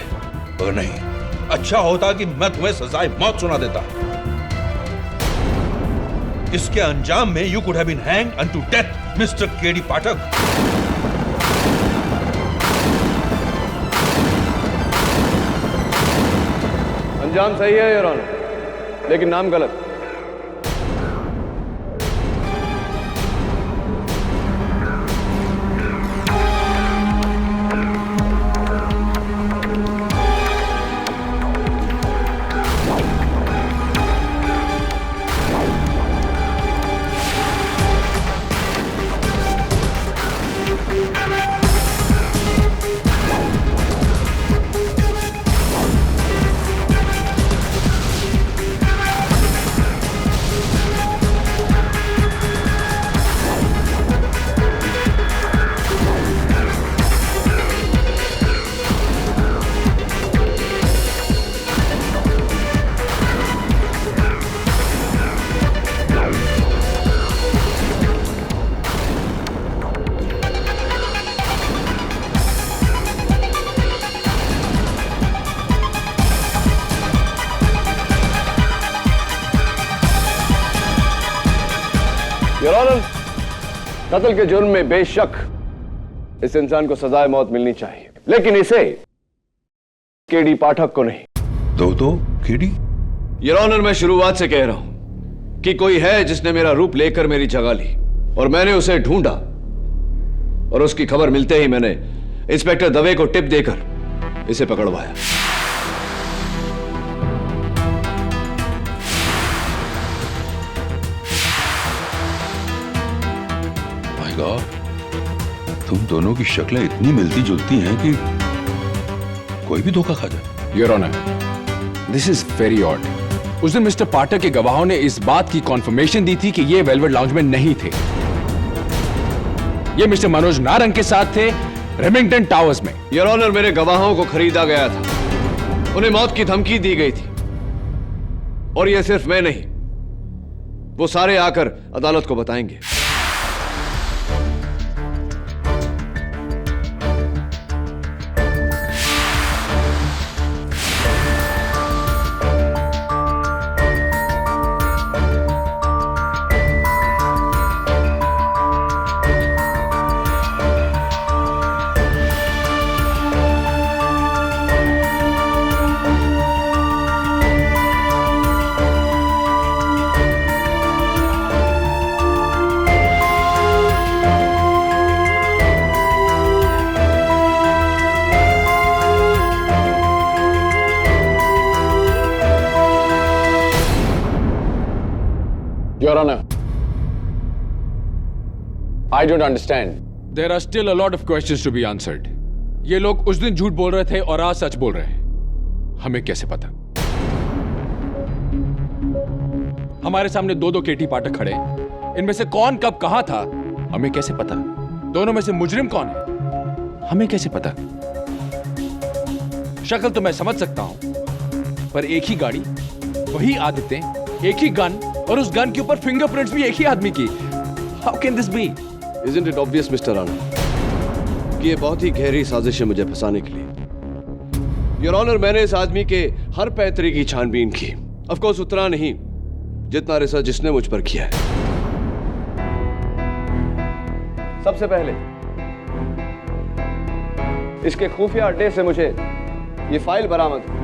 मगर नहीं। अच्छा होता कि मैं तुम्हें सजाए मौत सुना देता। इसके अंजाम में you could have been hanged unto death mister KD Pathak. अंजाम सही है योर ऑनर, लेकिन नाम गलत। योर ऑनर, कत्ल के जुर्म में बेशक इस इंसान को सजाए मौत मिलनी चाहिए, लेकिन इसे केडी पाठक को नहीं। तो केडी? योर ऑनर, मैं शुरुआत से कह रहा हूं कि कोई है जिसने मेरा रूप लेकर मेरी जगह ली, और मैंने उसे ढूंढा, और उसकी खबर मिलते ही मैंने इंस्पेक्टर दवे को टिप देकर इसे पकड़वाया। माय गॉड, तुम दोनों की शक्लें इतनी मिलती जुलती हैं कि कोई भी धोखा खा जाए। Your honour, this is very odd. उस दिन मिस्टर पाठक के गवाहों ने इस बात की कॉन्फर्मेशन दी थी कि ये वेलवेट लाउंज में नहीं थे। ये मिस्टर मनोज नारंग के साथ थे रेमिंगटन टावर्स में। योर ऑनर, मेरे गवाहों को खरीदा गया था, उन्हें मौत की धमकी दी गई थी, और यह सिर्फ मैं नहीं, वो सारे आकर अदालत को बताएंगे। Your Honor, I don't understand. There are still a lot of questions to be answered. ये लोग उस दिन झूठ बोल रहे थे और आज सच बोल रहे हैं। हमें कैसे पता? हमारे सामने दो केटी पाठक खड़े हैं। इनमें से कौन कब कहां था, हमें कैसे पता? दोनों में से मुजरिम कौन है, हमें कैसे पता? शक्ल तो मैं समझ सकता हूं, पर एक ही गाड़ी, वही आदतें, एक ही गन, और उस गन के ऊपर फिंगरप्रिंट्स भी एक ही आदमी की। How can this be? Isn't it obvious, Mr. Rana, कि ये बहुत ही गहरी साजिश है मुझे फंसाने के लिए? Your Honor, मैंने इस आदमी के हर पैतरे की छानबीन की। Of course, उतना नहीं जितना रिसर्च इसने मुझ पर किया है। सबसे पहले इसके खुफिया अड्डे से मुझे ये फाइल बरामद हुई,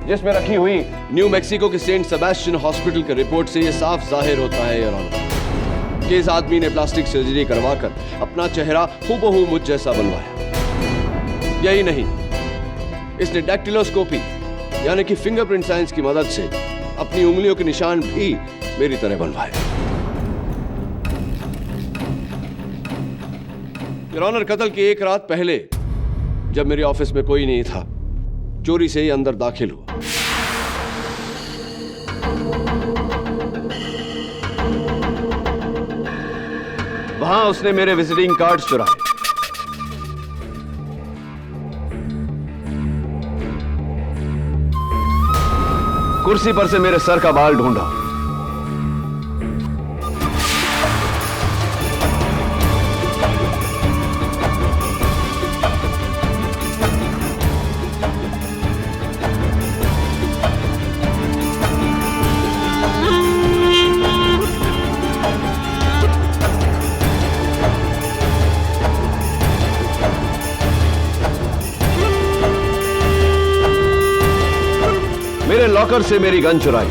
जिसमें रखी हुई न्यू मैक्सिको के सेंट सेबेस्टियन हॉस्पिटल के रिपोर्ट से यह साफ जाहिर होता है, योर ऑनर, कि इस आदमी ने प्लास्टिक सर्जरी करवाकर अपना चेहरा हूबहू मुझ जैसा बनवाया। यही नहीं, इसने डैक्टिलोस्कोपी यानी कि फिंगरप्रिंट साइंस की मदद से अपनी उंगलियों के निशान भी मेरी तरह बनवाए। योर ऑनर, कत्ल की एक रात पहले जब मेरे ऑफिस में कोई नहीं था, चोरी से ही अंदर दाखिल हुआ। वहां उसने मेरे विजिटिंग कार्ड्स चुराए। कुर्सी पर से मेरे सर का बाल ढूंढा। मेरे लॉकर से मेरी गन चुराई।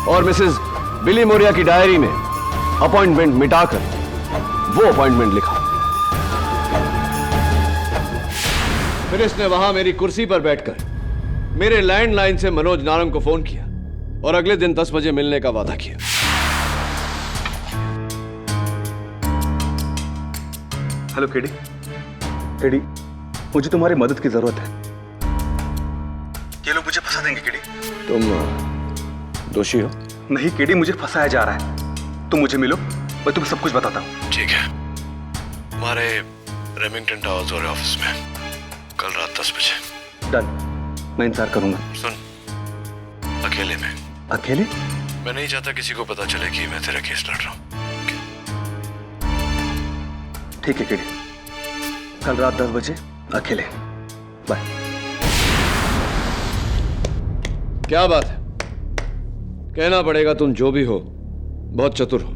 और मिसेस बिली मोरिया की डायरी में अपॉइंटमेंट मिटाकर वो अपॉइंटमेंट लिखा। फिर इसने वहां मेरी कुर्सी पर बैठकर मेरे लैंडलाइन से मनोज नारंग को फोन किया और अगले दिन 10 बजे मिलने का वादा किया। हेलो केडी, केडी, मुझे तुम्हारी मदद की जरूरत है। ये लोग मुझे फंसा देंगे केडी। तुम दोषी हो? नहीं केडी, मुझे फंसाया जा रहा है। तुम मुझे मिलो, मैं तुम्हें सब कुछ बताता हूँ। ठीक है, हमारे रेमिंगटन टावर्स और ऑफिस में कल रात 10 बजे। डन, मैं इंतजार करूंगा। सुन, अकेले में। अकेले? मैं नहीं चाहता किसी को पता चले कि मैं तेरा केस लड़ रहा हूँ। ठीक है केडी, कल रात 10 बजे अकेले। बाय। क्या बात है, कहना पड़ेगा तुम जो भी हो बहुत चतुर हो।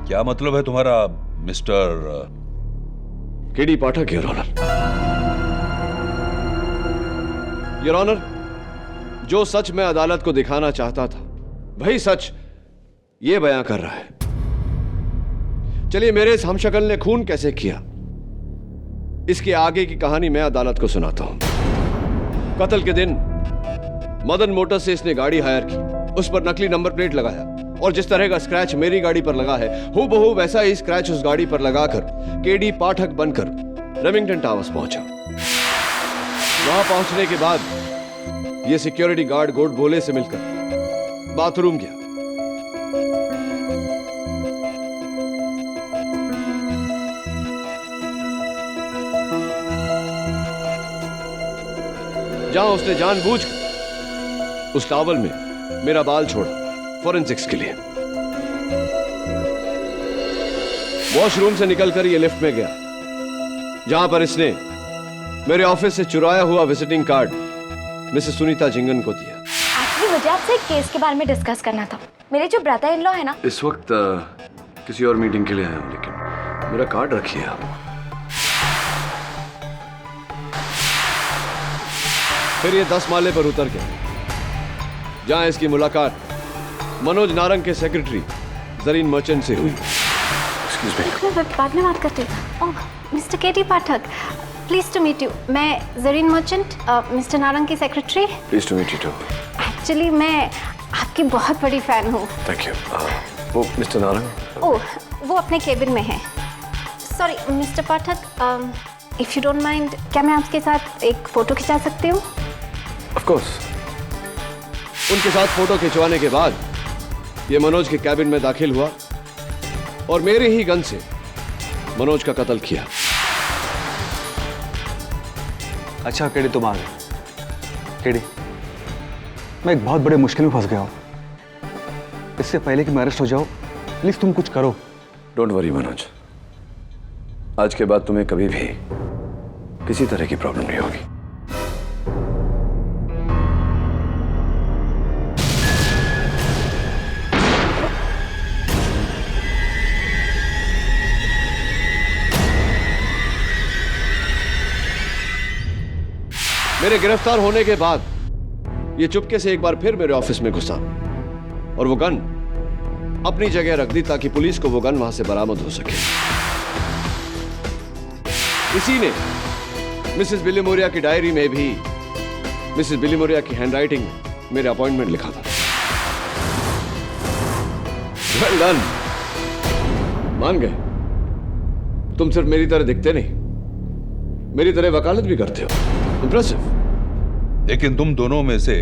क्या मतलब है तुम्हारा Mr KD Pathak? Your honour, your honour, जो सच मैं अदालत को दिखाना चाहता था वही सच ये बयां कर रहा है। चलिए, मेरे इस हमशक्ल ने खून कैसे किया, इसके आगे की कहानी मैं अदालत को सुनाता हूं। कत्ल के दिन मदन मोटर्स से इसने गाड़ी हायर की, उस पर नकली नंबर प्लेट लगाया और जिस तरह का स्क्रैच मेरी गाड़ी पर लगा है, हूबहू वैसा ही स्क्रैच उस गाड़ी पर लगाकर केडी पाठक बनकर रेमिंगटन टावर्स पहुंचा। वहां पहुंचने के बाद यह सिक्योरिटी गार्ड गोड भोले से मिलकर बाथरूम गया। जहां उसने जानबूझकर उस टॉवल में मेरा बाल छोड़ा फॉरेंसिक्स के लिए। वॉशरूम से निकलकर ये लिफ्ट में गया, जहां पर इसने मेरे ऑफिस से चुराया हुआ visiting card Mrs Sunita Jhingan को दिया। एक्चुअली मुझे आपसे एक केस के बारे में डिस्कस करना था। मेरे जो ब्रदर इन लॉ है ना, इस वक्त किसी और मीटिंग के लिए आया हूं, लेकिन मेरा कार्ड रखिए आप। फिर ये 10 माले पर उतर गया, जहां इसकी मुलाकात मनोज नारंग के सेक्रेटरी जरीन मर्चेंट से हुई। मैं बाद में बात करती हूँ। Oh mister KD Pathak, please to meet you. मैं जरीन मर्चेंट, मिस्टर नारंग की सेक्रेटरी। Please to meet you too. Actually मैं आपकी बहुत बड़ी फैन हूँ। Thank you. वो मिस्टर नारंग? ओह वो अपने केबिन में है। Sorry mister Pathak, if you don't mind, क्या मैं आपके साथ एक फ़ोटो खिंचा सकती हूँ? Of course. उनके साथ फोटो खिंचवाने के बाद ये मनोज के कैबिन में दाखिल हुआ और मेरे ही गन से मनोज का कत्ल किया। अच्छा केडी तुम आ गए। केडी, मैं एक बहुत बड़े मुश्किल में फंस गया हूं। इससे पहले कि मैं अरेस्ट हो जाऊं, प्लीज तुम कुछ करो। डोंट वरी मनोज, आज के बाद तुम्हें कभी भी किसी तरह की प्रॉब्लम नहीं होगी। मेरे गिरफ्तार होने के बाद ये चुपके से एक बार फिर मेरे ऑफिस में घुसा और वो गन अपनी जगह रख दी ताकि पुलिस को वो गन वहां से बरामद हो सके। इसी ने मिसेस बिलीमोरिया की डायरी में भी मिसेस बिलीमोरिया की हैंडराइटिंग में मेरे अपॉइंटमेंट लिखा था। वेल डन, मान गए। तुम सिर्फ मेरी तरह दिखते नहीं, मेरी तरह वकालत भी करते हो। इंप्रेसिव। लेकिन तुम दोनों में से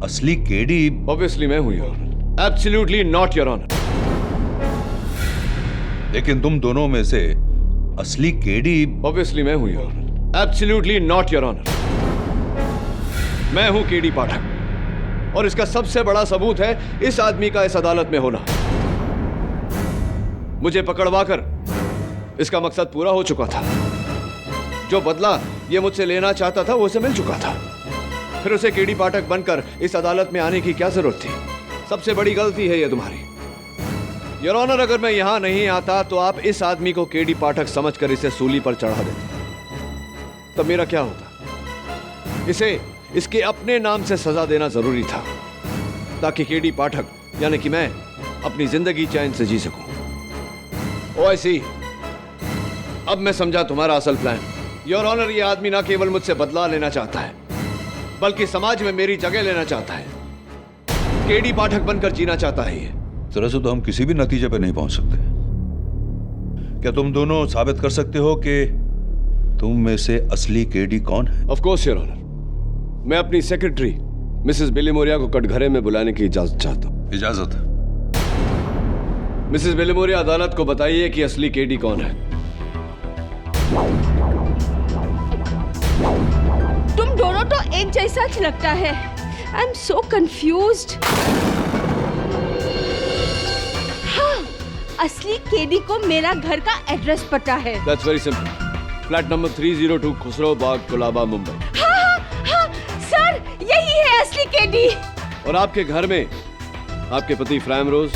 असली केडी ऑब्वियसली मैं हूं your honour. Absolutely not your honour. लेकिन तुम दोनों में से असली केडी ऑब्वियसली मैं हूं your honour. Absolutely not your honour. मैं हूं केडी पाठक और इसका सबसे बड़ा सबूत है इस आदमी का इस अदालत में होना। मुझे पकड़वाकर इसका मकसद पूरा हो चुका था। जो बदला ये मुझसे लेना चाहता था वो उसे मिल चुका था। फिर उसे केडी पाठक बनकर इस अदालत में आने की क्या जरूरत थी? सबसे बड़ी गलती है ये तुम्हारी। योर ऑनर, अगर मैं यहां नहीं आता तो आप इस आदमी को केडी पाठक समझकर इसे सूली पर चढ़ा देते। तब मेरा क्या होता? इसे इसके अपने नाम से सजा देना जरूरी था ताकि केडी पाठक यानी कि मैं अपनी जिंदगी चैन से जी सकूं। ओ ऐसी, अब मैं समझा तुम्हारा असल प्लान। योर ऑनर, ये आदमी ना केवल मुझसे बदला लेना चाहता है बल्कि समाज में मेरी जगह लेना चाहता है। केडी पाठक बनकर जीना चाहता है ये। तरह से तो हम किसी भी नतीजे पर नहीं पहुंच सकते। क्या तुम दोनों साबित कर सकते हो कि तुम में से असली केडी कौन है? Of course your honour. मैं अपनी सेक्रेटरी मिसेस बिलीमोरिया को कटघरे में बुलाने की इजाजत चाहता हूं। इजाजत? मिसेस बिलीमोरिया, अदालत को बताइए कि असली केडी कौन है। तुम दोनों तो एक जैसा ही लगता है। I am so confused. हाँ, असली केडी को मेरा घर का एड्रेस पता है। That's very simple. Flat number 302 Khusro Bagh, Colaba, Mumbai. हाँ, सर, यही है असली केडी। और आपके घर में आपके पति फ्रैम रोज,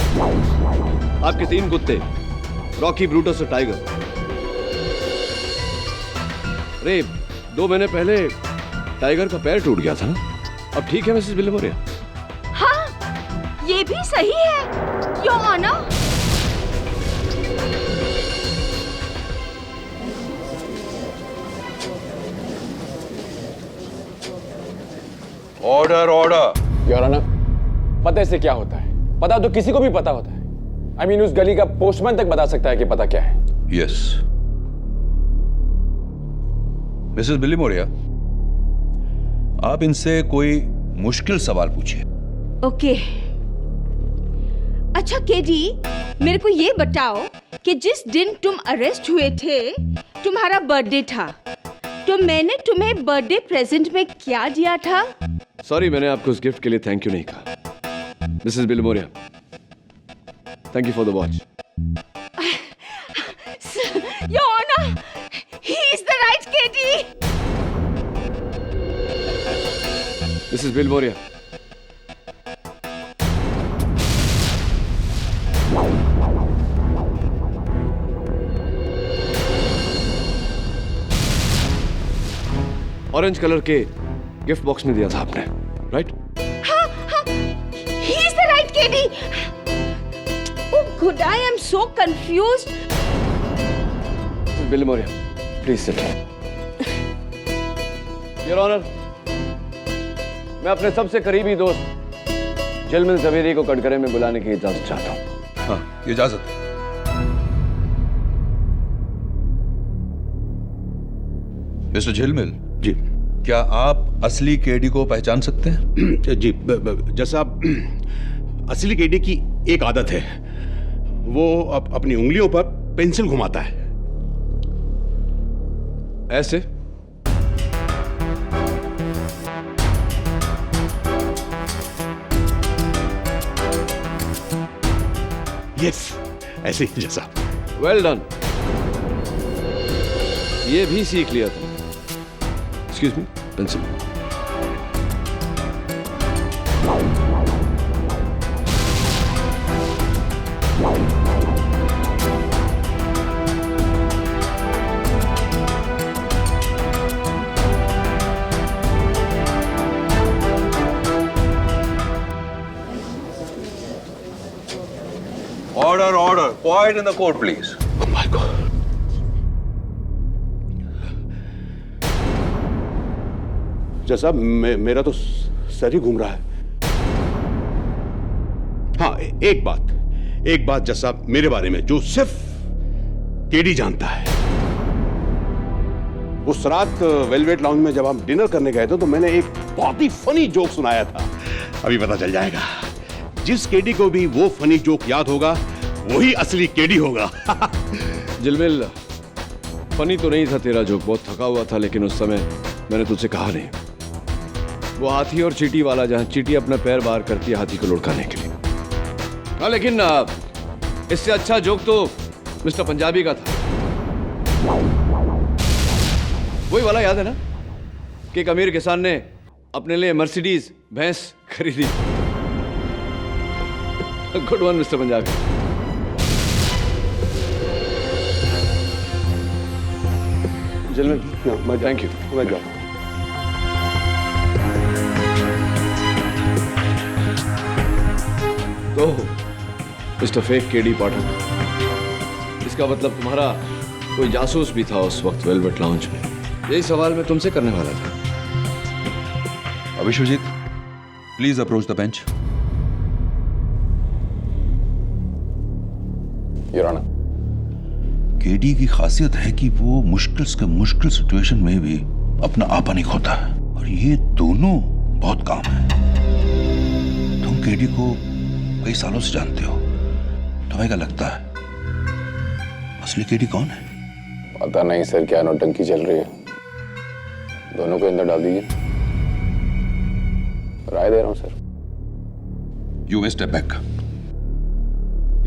आपके 3 कुत्ते रॉकी, ब्रूटस और टाइगर। अरे 2 महीने पहले टाइगर का पैर टूट गया था ना? अब ठीक है मिसेस बिलीमोरिया? हाँ, ये भी सही है your honour. Order, order. Your honour, पते से क्या होता है? पता तो किसी को भी पता होता है। आई मीन उस गली का पोस्टमैन तक बता सकता है कि पता क्या है। यस मिसेस बिलीमोरिया, आप इनसे कोई मुश्किल सवाल पूछिए। ओके। अच्छा केडी, मेरे को ये बताओ कि जिस दिन तुम अरेस्ट हुए थे तुम्हारा बर्थडे था, तो मैंने तुम्हें बर्थडे प्रेजेंट में क्या दिया था? सॉरी, मैंने आपको उस गिफ्ट के लिए थैंक यू नहीं कहा। Mrs Bilimoria, thank you for the watch. Your honour, he is the right KD. Mrs Bilimoria, orange colour के गिफ्ट बॉक्स में दिया था आपने, राइट? हाँ, he is the right KD. Oh good, I am so confused. Billimoria, please sit. Your honour, मैं अपने सबसे करीबी दोस्त झिलमिल जवेरी को कटघरे में बुलाने की इजाजत चाहता हूँ। हाँ, इजाजत है। मिस्टर झिलमिल जी, क्या आप असली केडी को पहचान सकते हैं? जी जैसा असली केडी की एक आदत है, वो अपनी उंगलियों पर पेंसिल घुमाता है। ऐसे? यस, ऐसे ही जैसा। वेल डन, ये भी सीख लिया था। Excuse me, pencil. Order, order. Quiet in the court, please. Oh my God. जैसा मेरा तो सर ही घूम रहा है। हाँ, एक बात जैसा मेरे बारे में जो सिर्फ केडी जानता है। उस रात वेलवेट लाउंज में जब हम डिनर करने गए थे तो मैंने एक बहुत ही फनी जोक सुनाया था। अभी पता चल जाएगा। जिस केडी को भी वो फनी जोक याद होगा वही असली केडी होगा। झिलमिल, फनी तो नहीं था तेरा जोक, बहुत थका हुआ था, लेकिन उस समय मैंने तुझसे कहा नहीं। वो हाथी और चींटी वाला, जहां चींटी अपना पैर बाहर करती है हाथी को लुढ़काने के लिए। हाँ, लेकिन इससे अच्छा जोक तो मिस्टर पंजाबी का था। वही वाला याद है ना कि एक अमीर किसान ने अपने लिए मर्सिडीज भैंस खरीदी। Good one mister Punjabi. झिलमिल, थैंक यू। तो मिस्टर फेक केडी पाठक, इसका मतलब तुम्हारा कोई जासूस भी था उस वक्त वेलवेट लाउंज में। यही सवाल मैं तुमसे करने वाला था। Abhishwajit, please approach the bench. Your honour, KD की खासियत है कि वो मुश्किल से मुश्किल सिचुएशन में भी अपना आपा नहीं खोता है, और ये दोनों बहुत काम है। तुम केडी को कई सालों से जानते हो, तुम्हें क्या लगता है असली केडी कौन है? पता नहीं सर, क्या नौटंकी चल रही है। दोनों को अंदर डाल दीजिए। राय दे रहा हूं sir. You may step back.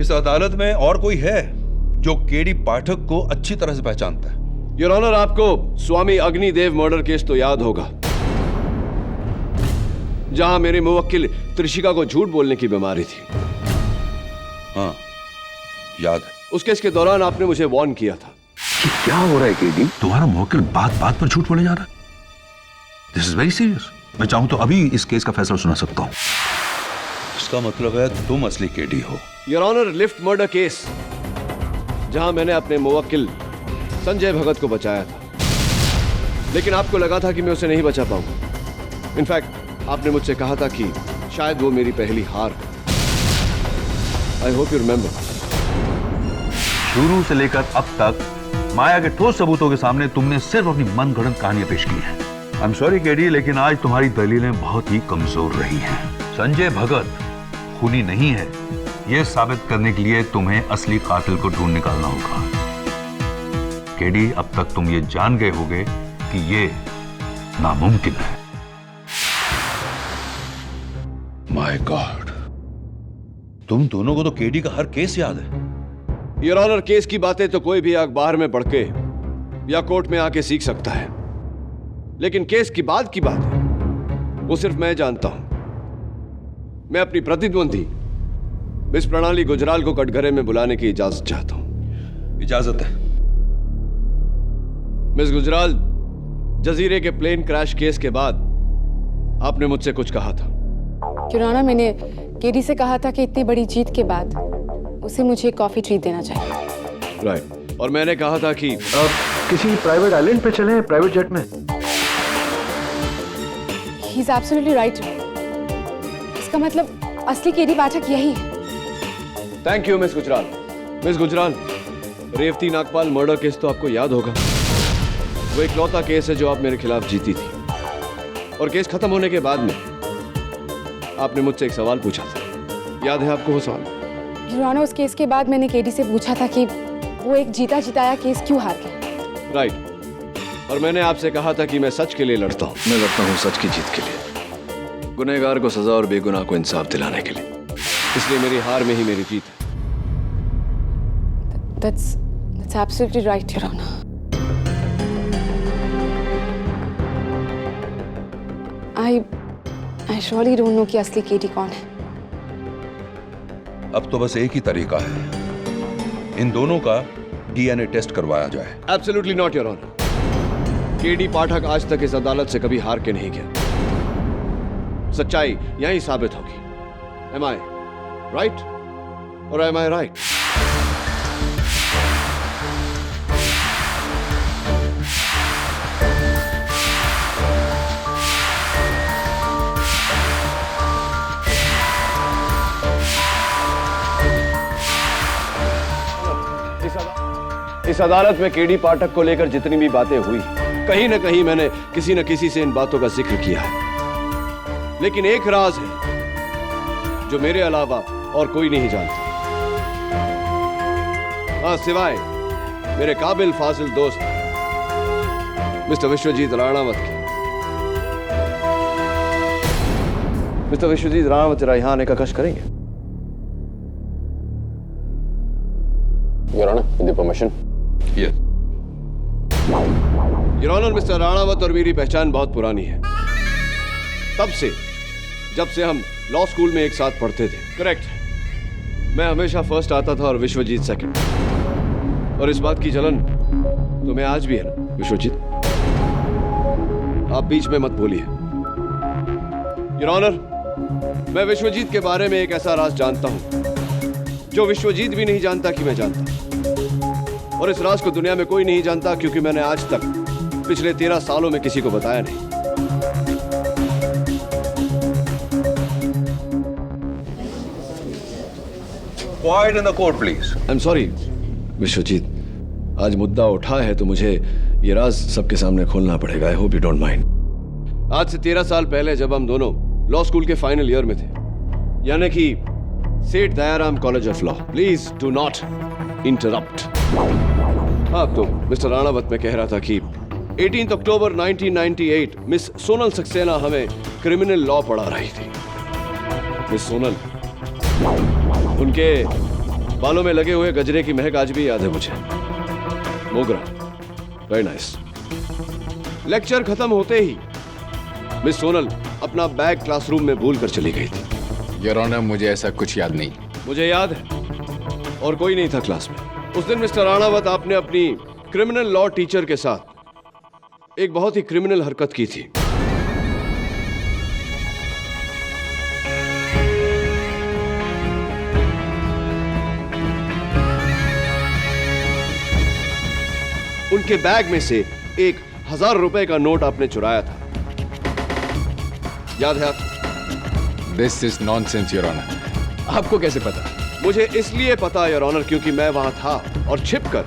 इस अदालत में और कोई है जो केडी पाठक को अच्छी तरह से पहचानता है? योर ऑनर, आपको स्वामी अग्निदेव मर्डर केस तो याद होगा, जहां मेरे मुवक्किल त्रिशिका को झूठ बोलने की बीमारी थी। हाँ, याद है। उस केस के दौरान आपने मुझे वार्न किया था। क्या हो रहा है केडी? तुम्हारा मुवक्किल बात बात पर झूठ बोले जा रहा है। This is very serious. मैं चाहूं तो अभी इस केस का फैसला सुना सकता हूं। इसका मतलब है तुम असली केडी हो। Your honour, lift murder case, जहां मैंने अपने मुवक्किल संजय भगत को बचाया था, लेकिन आपको लगा था कि मैं उसे नहीं बचा पाऊंगा। इनफैक्ट आपने मुझसे कहा था कि शायद वो मेरी पहली हार हो। I hope you remember. शुरू से लेकर अब तक माया के ठोस सबूतों के सामने तुमने सिर्फ अपनी मनगढ़ंत कहानियां पेश की हैं। आई एम सॉरी केडी, लेकिन आज तुम्हारी दलीलें बहुत ही कमजोर रही हैं। संजय भगत खूनी नहीं है, यह साबित करने के लिए तुम्हें असली कातिल को ढूंढ निकालना होगा। केडी, अब तक तुम ये जान गए होगे कि ये नामुमकिन है। माय गॉड, तुम दोनों को तो केडी का हर केस याद है। योर ऑनर, केस की बातें तो कोई भी अखबार में पढ़ के या कोर्ट में आके सीख सकता है, लेकिन केस की बाद की बात है वो सिर्फ मैं जानता हूं। मैं अपनी प्रतिद्वंदी मिस प्रणाली गुजराल को कटघरे में बुलाने की इजाजत चाहता हूं। इजाजत है। मिस गुजराल, जजीरे के प्लेन क्रैश केस के बाद आपने मुझसे कुछ कहा था। योर, मैंने केडी से कहा था कि इतनी बड़ी जीत के बाद उसे मुझे कॉफी ट्रीट देना चाहिए। राइट। और मैंने कहा था कि किसी प्राइवेट आइलैंड पे चलें, प्राइवेट जेट में। He is absolutely right. इसका मतलब असली केडी पाठक यही है। Thank you Miss Gujral. Miss Gujral, Revathi Nagpal murder case तो आपको याद होगा। वो इकलौता केस है जो आप मेरे खिलाफ जीती थी, और केस खत्म होने के बाद में आपने मुझसे एक सवाल पूछा था, याद है आपको वो सवाल? योर ऑनर, उस केस के बाद मैंने केडी से पूछा था कि वो एक जीता जिताया केस क्यों हार गया। राइट। और मैंने आपसे कहा था कि मैं सच के लिए लड़ता हूँ। मैं लड़ता हूँ सच की जीत के लिए, गुनहगार को सजा और बेगुनाह को इंसाफ दिलाने के लिए। इसलिए मेरी हार में ही मेरी जीत है। That's absolutely right, Your Honor. I surely don't know कि असली केडी कौन है। अब तो बस एक ही तरीका है, इन दोनों का डीएनए टेस्ट करवाया जाए। Absolutely not, Your Honor. KD Pathak आज तक इस अदालत से कभी हार के नहीं गया। सच्चाई यहीं साबित होगी। Am I right? Or am I right? इस अदालत में केडी पाठक को लेकर जितनी भी बातें हुई, कहीं न कहीं मैंने किसी न किसी से इन बातों का जिक्र किया है। लेकिन एक राज है जो मेरे अलावा और कोई नहीं जानता। हाँ, सिवाय मेरे काबिल फाजिल दोस्त मिस्टर विश्वजीत राणावत के। मिस्टर विश्वजीत राणावत जरा यहां आने का कष्ट करेंगे? Your Honor, with your permission. Yes. Your Honor, Mr Ranawat और मेरी पहचान बहुत पुरानी है। तब से, जब से हम लॉ स्कूल में एक साथ पढ़ते थे। करेक्ट। मैं हमेशा फर्स्ट आता था और विश्वजीत सेकंड। और इस बात की जलन तुम्हें आज भी है ना विश्वजीत? आप बीच में मत बोलिए। योर ऑनर, मैं विश्वजीत के बारे में एक ऐसा राज जानता हूं जो विश्वजीत भी नहीं जानता कि मैं जानता। और इस राज को दुनिया में कोई नहीं जानता, क्योंकि मैंने आज तक पिछले 13 सालों में किसी को बताया नहीं। Quiet in the court, please. I'm sorry, Vishwajeet, आज मुद्दा उठा है तो मुझे ये राज सबके सामने खोलना पड़ेगा। I hope you don't mind। आज से 13 साल पहले जब हम दोनों लॉ स्कूल के फाइनल ईयर में थे, यानी कि सेठ Dayaram college of law. Please do not interrupt. हाँ, तो मिस्टर राणावत में कह रहा था कि 18 अक्टूबर 1998 मिस सोनल सक्सेना हमें क्रिमिनल लॉ पढ़ा रही थी। मिस सोनल, उनके बालों में लगे हुए गजरे की महक आज भी याद है मुझे। मोगरा, वेरी नाइस। लेक्चर खत्म होते ही मिस सोनल अपना बैग क्लासरूम में भूल कर चली गई थी। योर ऑनर, मुझे ऐसा कुछ याद नहीं। मुझे याद है, और कोई नहीं था क्लास में। उस दिन मिस्टर राणावत, आपने अपनी क्रिमिनल लॉ टीचर के साथ एक बहुत ही क्रिमिनल हरकत की थी। उनके बैग में से एक 1000 रुपए का नोट आपने चुराया था, याद है आपको? This is nonsense your honour. आपको कैसे पता? मुझे इसलिए पता योर ऑनर क्योंकि मैं वहां था और छिपकर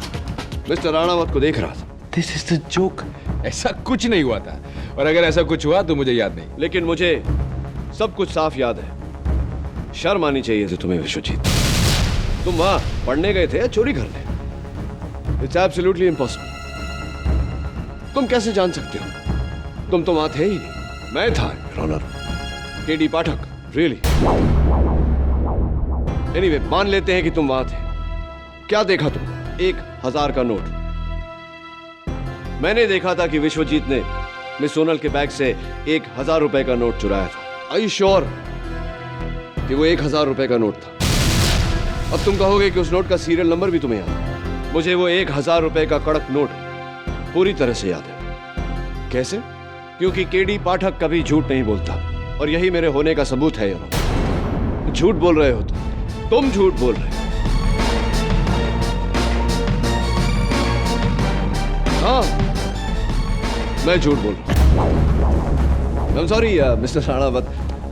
मिस्टर राणावत को देख रहा था। This is the joke. ऐसा कुछ नहीं हुआ था, और अगर ऐसा कुछ हुआ तो मुझे याद नहीं। लेकिन मुझे सब कुछ साफ याद है। शर्म आनी चाहिए थी तुम्हें विश्वजीत। तुम वहां पढ़ने गए थे या चोरी करने? It's absolutely impossible. तुम कैसे जान सकते हो? तुम तो वहां थे ही नहीं। मैं था your honour, KD Pathak. Really? Anyway, मान लेते हैं कि तुम वहां थे। क्या देखा तुम? 1000 का नोट। मैंने देखा था कि विश्वजीत ने मिस सोनल के बैग से 1000 रुपए का नोट चुराया था। आई श्योर कि वो 1000 रुपए का नोट था। अब तुम कहोगे कि उस नोट का सीरियल नंबर भी तुम्हें याद है। मुझे वो 1000 रुपए का कड़क नोट पूरी तरह से याद है। कैसे? क्योंकि केडी पाठक कभी झूठ नहीं बोलता, और यही मेरे होने का सबूत है। यार, झूठ बोल रहे हो तुम झूठ बोल रहे हो। मैं झूठ बोल रहा हूँ। सॉरी मिस्टर राणावत,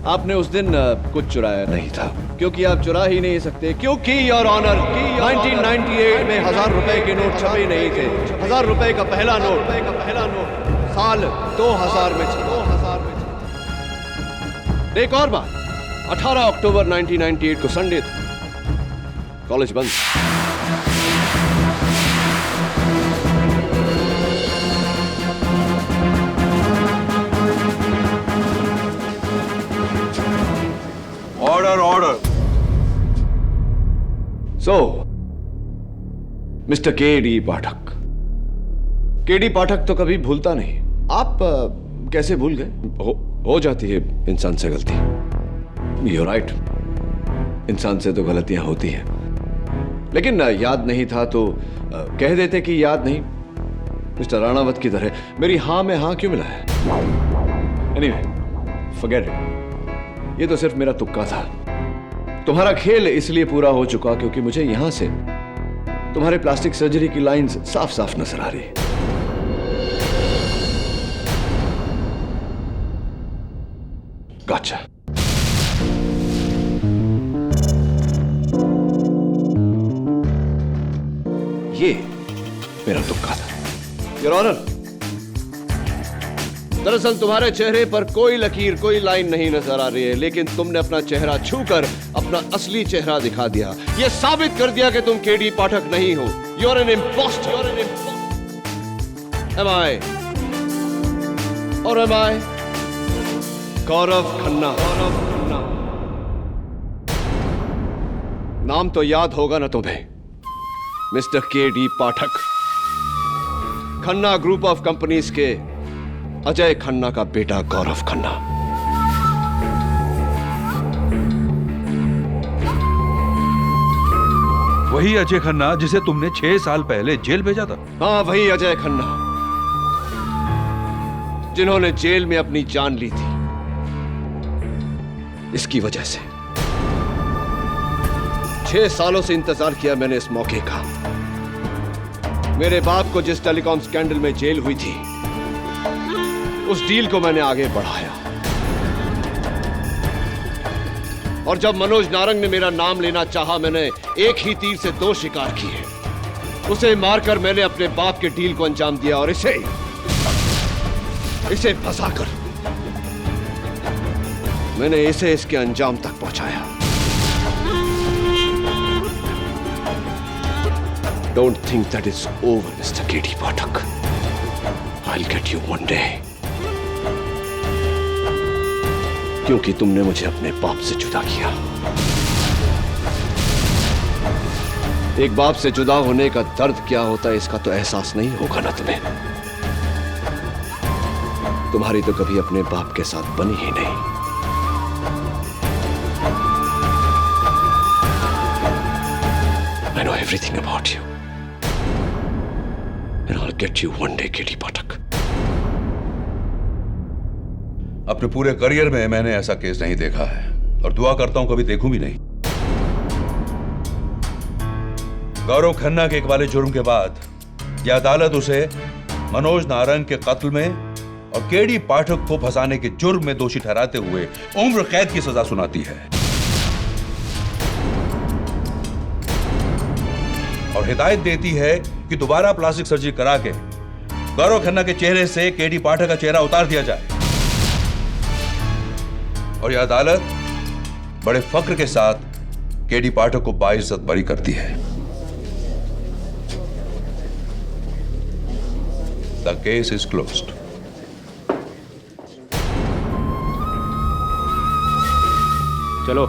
आपने उस दिन कुछ चुराया नहीं था, क्योंकि आप चुरा ही नहीं सकते, क्योंकि योर ऑनर 1998 में 1000 रुपए के नोट छपे नहीं थे। 1000 रुपए का पहला नोट साल 2000 में छपा। एक और बात, 18 अक्टूबर 1998 को संडे था, कॉलेज बंद। Order order. So mister KD Pathak, KD Pathak तो कभी भूलता नहीं। आप कैसे भूल गए? हो जाती है इंसान से गलती। You're right, इंसान से तो गलतियां होती हैं, लेकिन याद नहीं था तो कह देते कि याद नहीं। मिस्टर राणावत की तरह मेरी हां में हां क्यों मिला है? Anyway, forget it. ये तो सिर्फ मेरा तुक्का था। तुम्हारा खेल इसलिए पूरा हो चुका क्योंकि मुझे यहां से तुम्हारे प्लास्टिक सर्जरी की लाइंस साफ साफ नजर आ रही है। Gotcha. ये मेरा तुक्का था। योर ऑनर, दरअसल तुम्हारे चेहरे पर कोई लकीर, कोई लाइन नहीं नजर आ रही है, लेकिन तुमने अपना चेहरा छूकर अपना असली चेहरा दिखा दिया। यह साबित कर दिया कि तुम केडी पाठक नहीं हो। You are an impostor. Am I और एम आई गौरव खन्ना। नाम तो याद होगा ना तुम्हें, mister KD Pathak, Khanna group of companies के अजय खन्ना का बेटा गौरव खन्ना। वही अजय खन्ना जिसे तुमने 6 साल पहले जेल भेजा था? हाँ, वही अजय खन्ना जिन्होंने जेल में अपनी जान ली थी इसकी वजह से। 6 सालों से इंतजार किया मैंने इस मौके का। मेरे बाप को जिस टेलीकॉम स्कैंडल में जेल हुई थी, उस डील को मैंने आगे बढ़ाया। और जब मनोज नारंग ने मेरा नाम लेना चाहा, मैंने एक ही तीर से 2 शिकार किए। उसे मारकर मैंने अपने बाप के डील को अंजाम दिया और इसे फंसाकर मैंने इसे इसके अंजाम तक पहुंचाया। Don't think that it's over, Mr. K.D. Pathak. I'll get you one day. क्योंकि तुमने मुझे अपने बाप से जुदा किया। एक बाप से जुदा होने का दर्द क्या होता है, इसका तो एहसास नहीं होगा ना तुम्हें। तुम्हारी तो कभी अपने बाप के साथ बनी ही नहीं। I know everything about you. And I'll get you one day, K.D. Pathak. अपने पूरे करियर में मैंने ऐसा केस नहीं देखा है और दुआ करता हूं कभी देखूं भी नहीं। गौरव खन्ना के एक वाले जुर्म के बाद यह अदालत उसे मनोज नारंग के कत्ल में और केडी पाठक को फंसाने के जुर्म में दोषी ठहराते हुए उम्र कैद की सजा सुनाती है और हिदायत देती है कि दोबारा प्लास्टिक सर्जरी करा के गौरव खन्ना के चेहरे से केडी पाठक का चेहरा उतार दिया जाए। और यह अदालत बड़े फक्र के साथ केडी पाठक को बाइज्जत बरी करती है। The case is closed. चलो।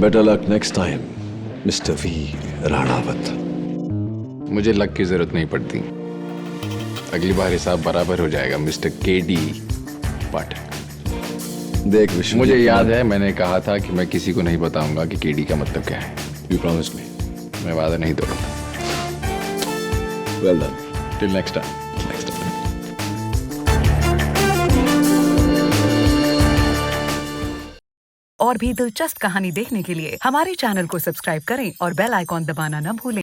Better luck next time, Mr. V. Ranawat. मुझे लक की जरूरत नहीं पड़ती। अगली बार हिसाब बराबर हो जाएगा, मिस्टर केडी पाठक। देख विश्व, मुझे याद है मैंने कहा था कि मैं किसी को नहीं बताऊंगा कि केडी का मतलब क्या है। You promised me. मैं वादा नहीं तोड़ूंगा। Well done. Till next time. Next time. और भी दिलचस्प कहानी देखने के लिए हमारे चैनल को सब्सक्राइब करें और बेल आइकॉन दबाना न भूलें।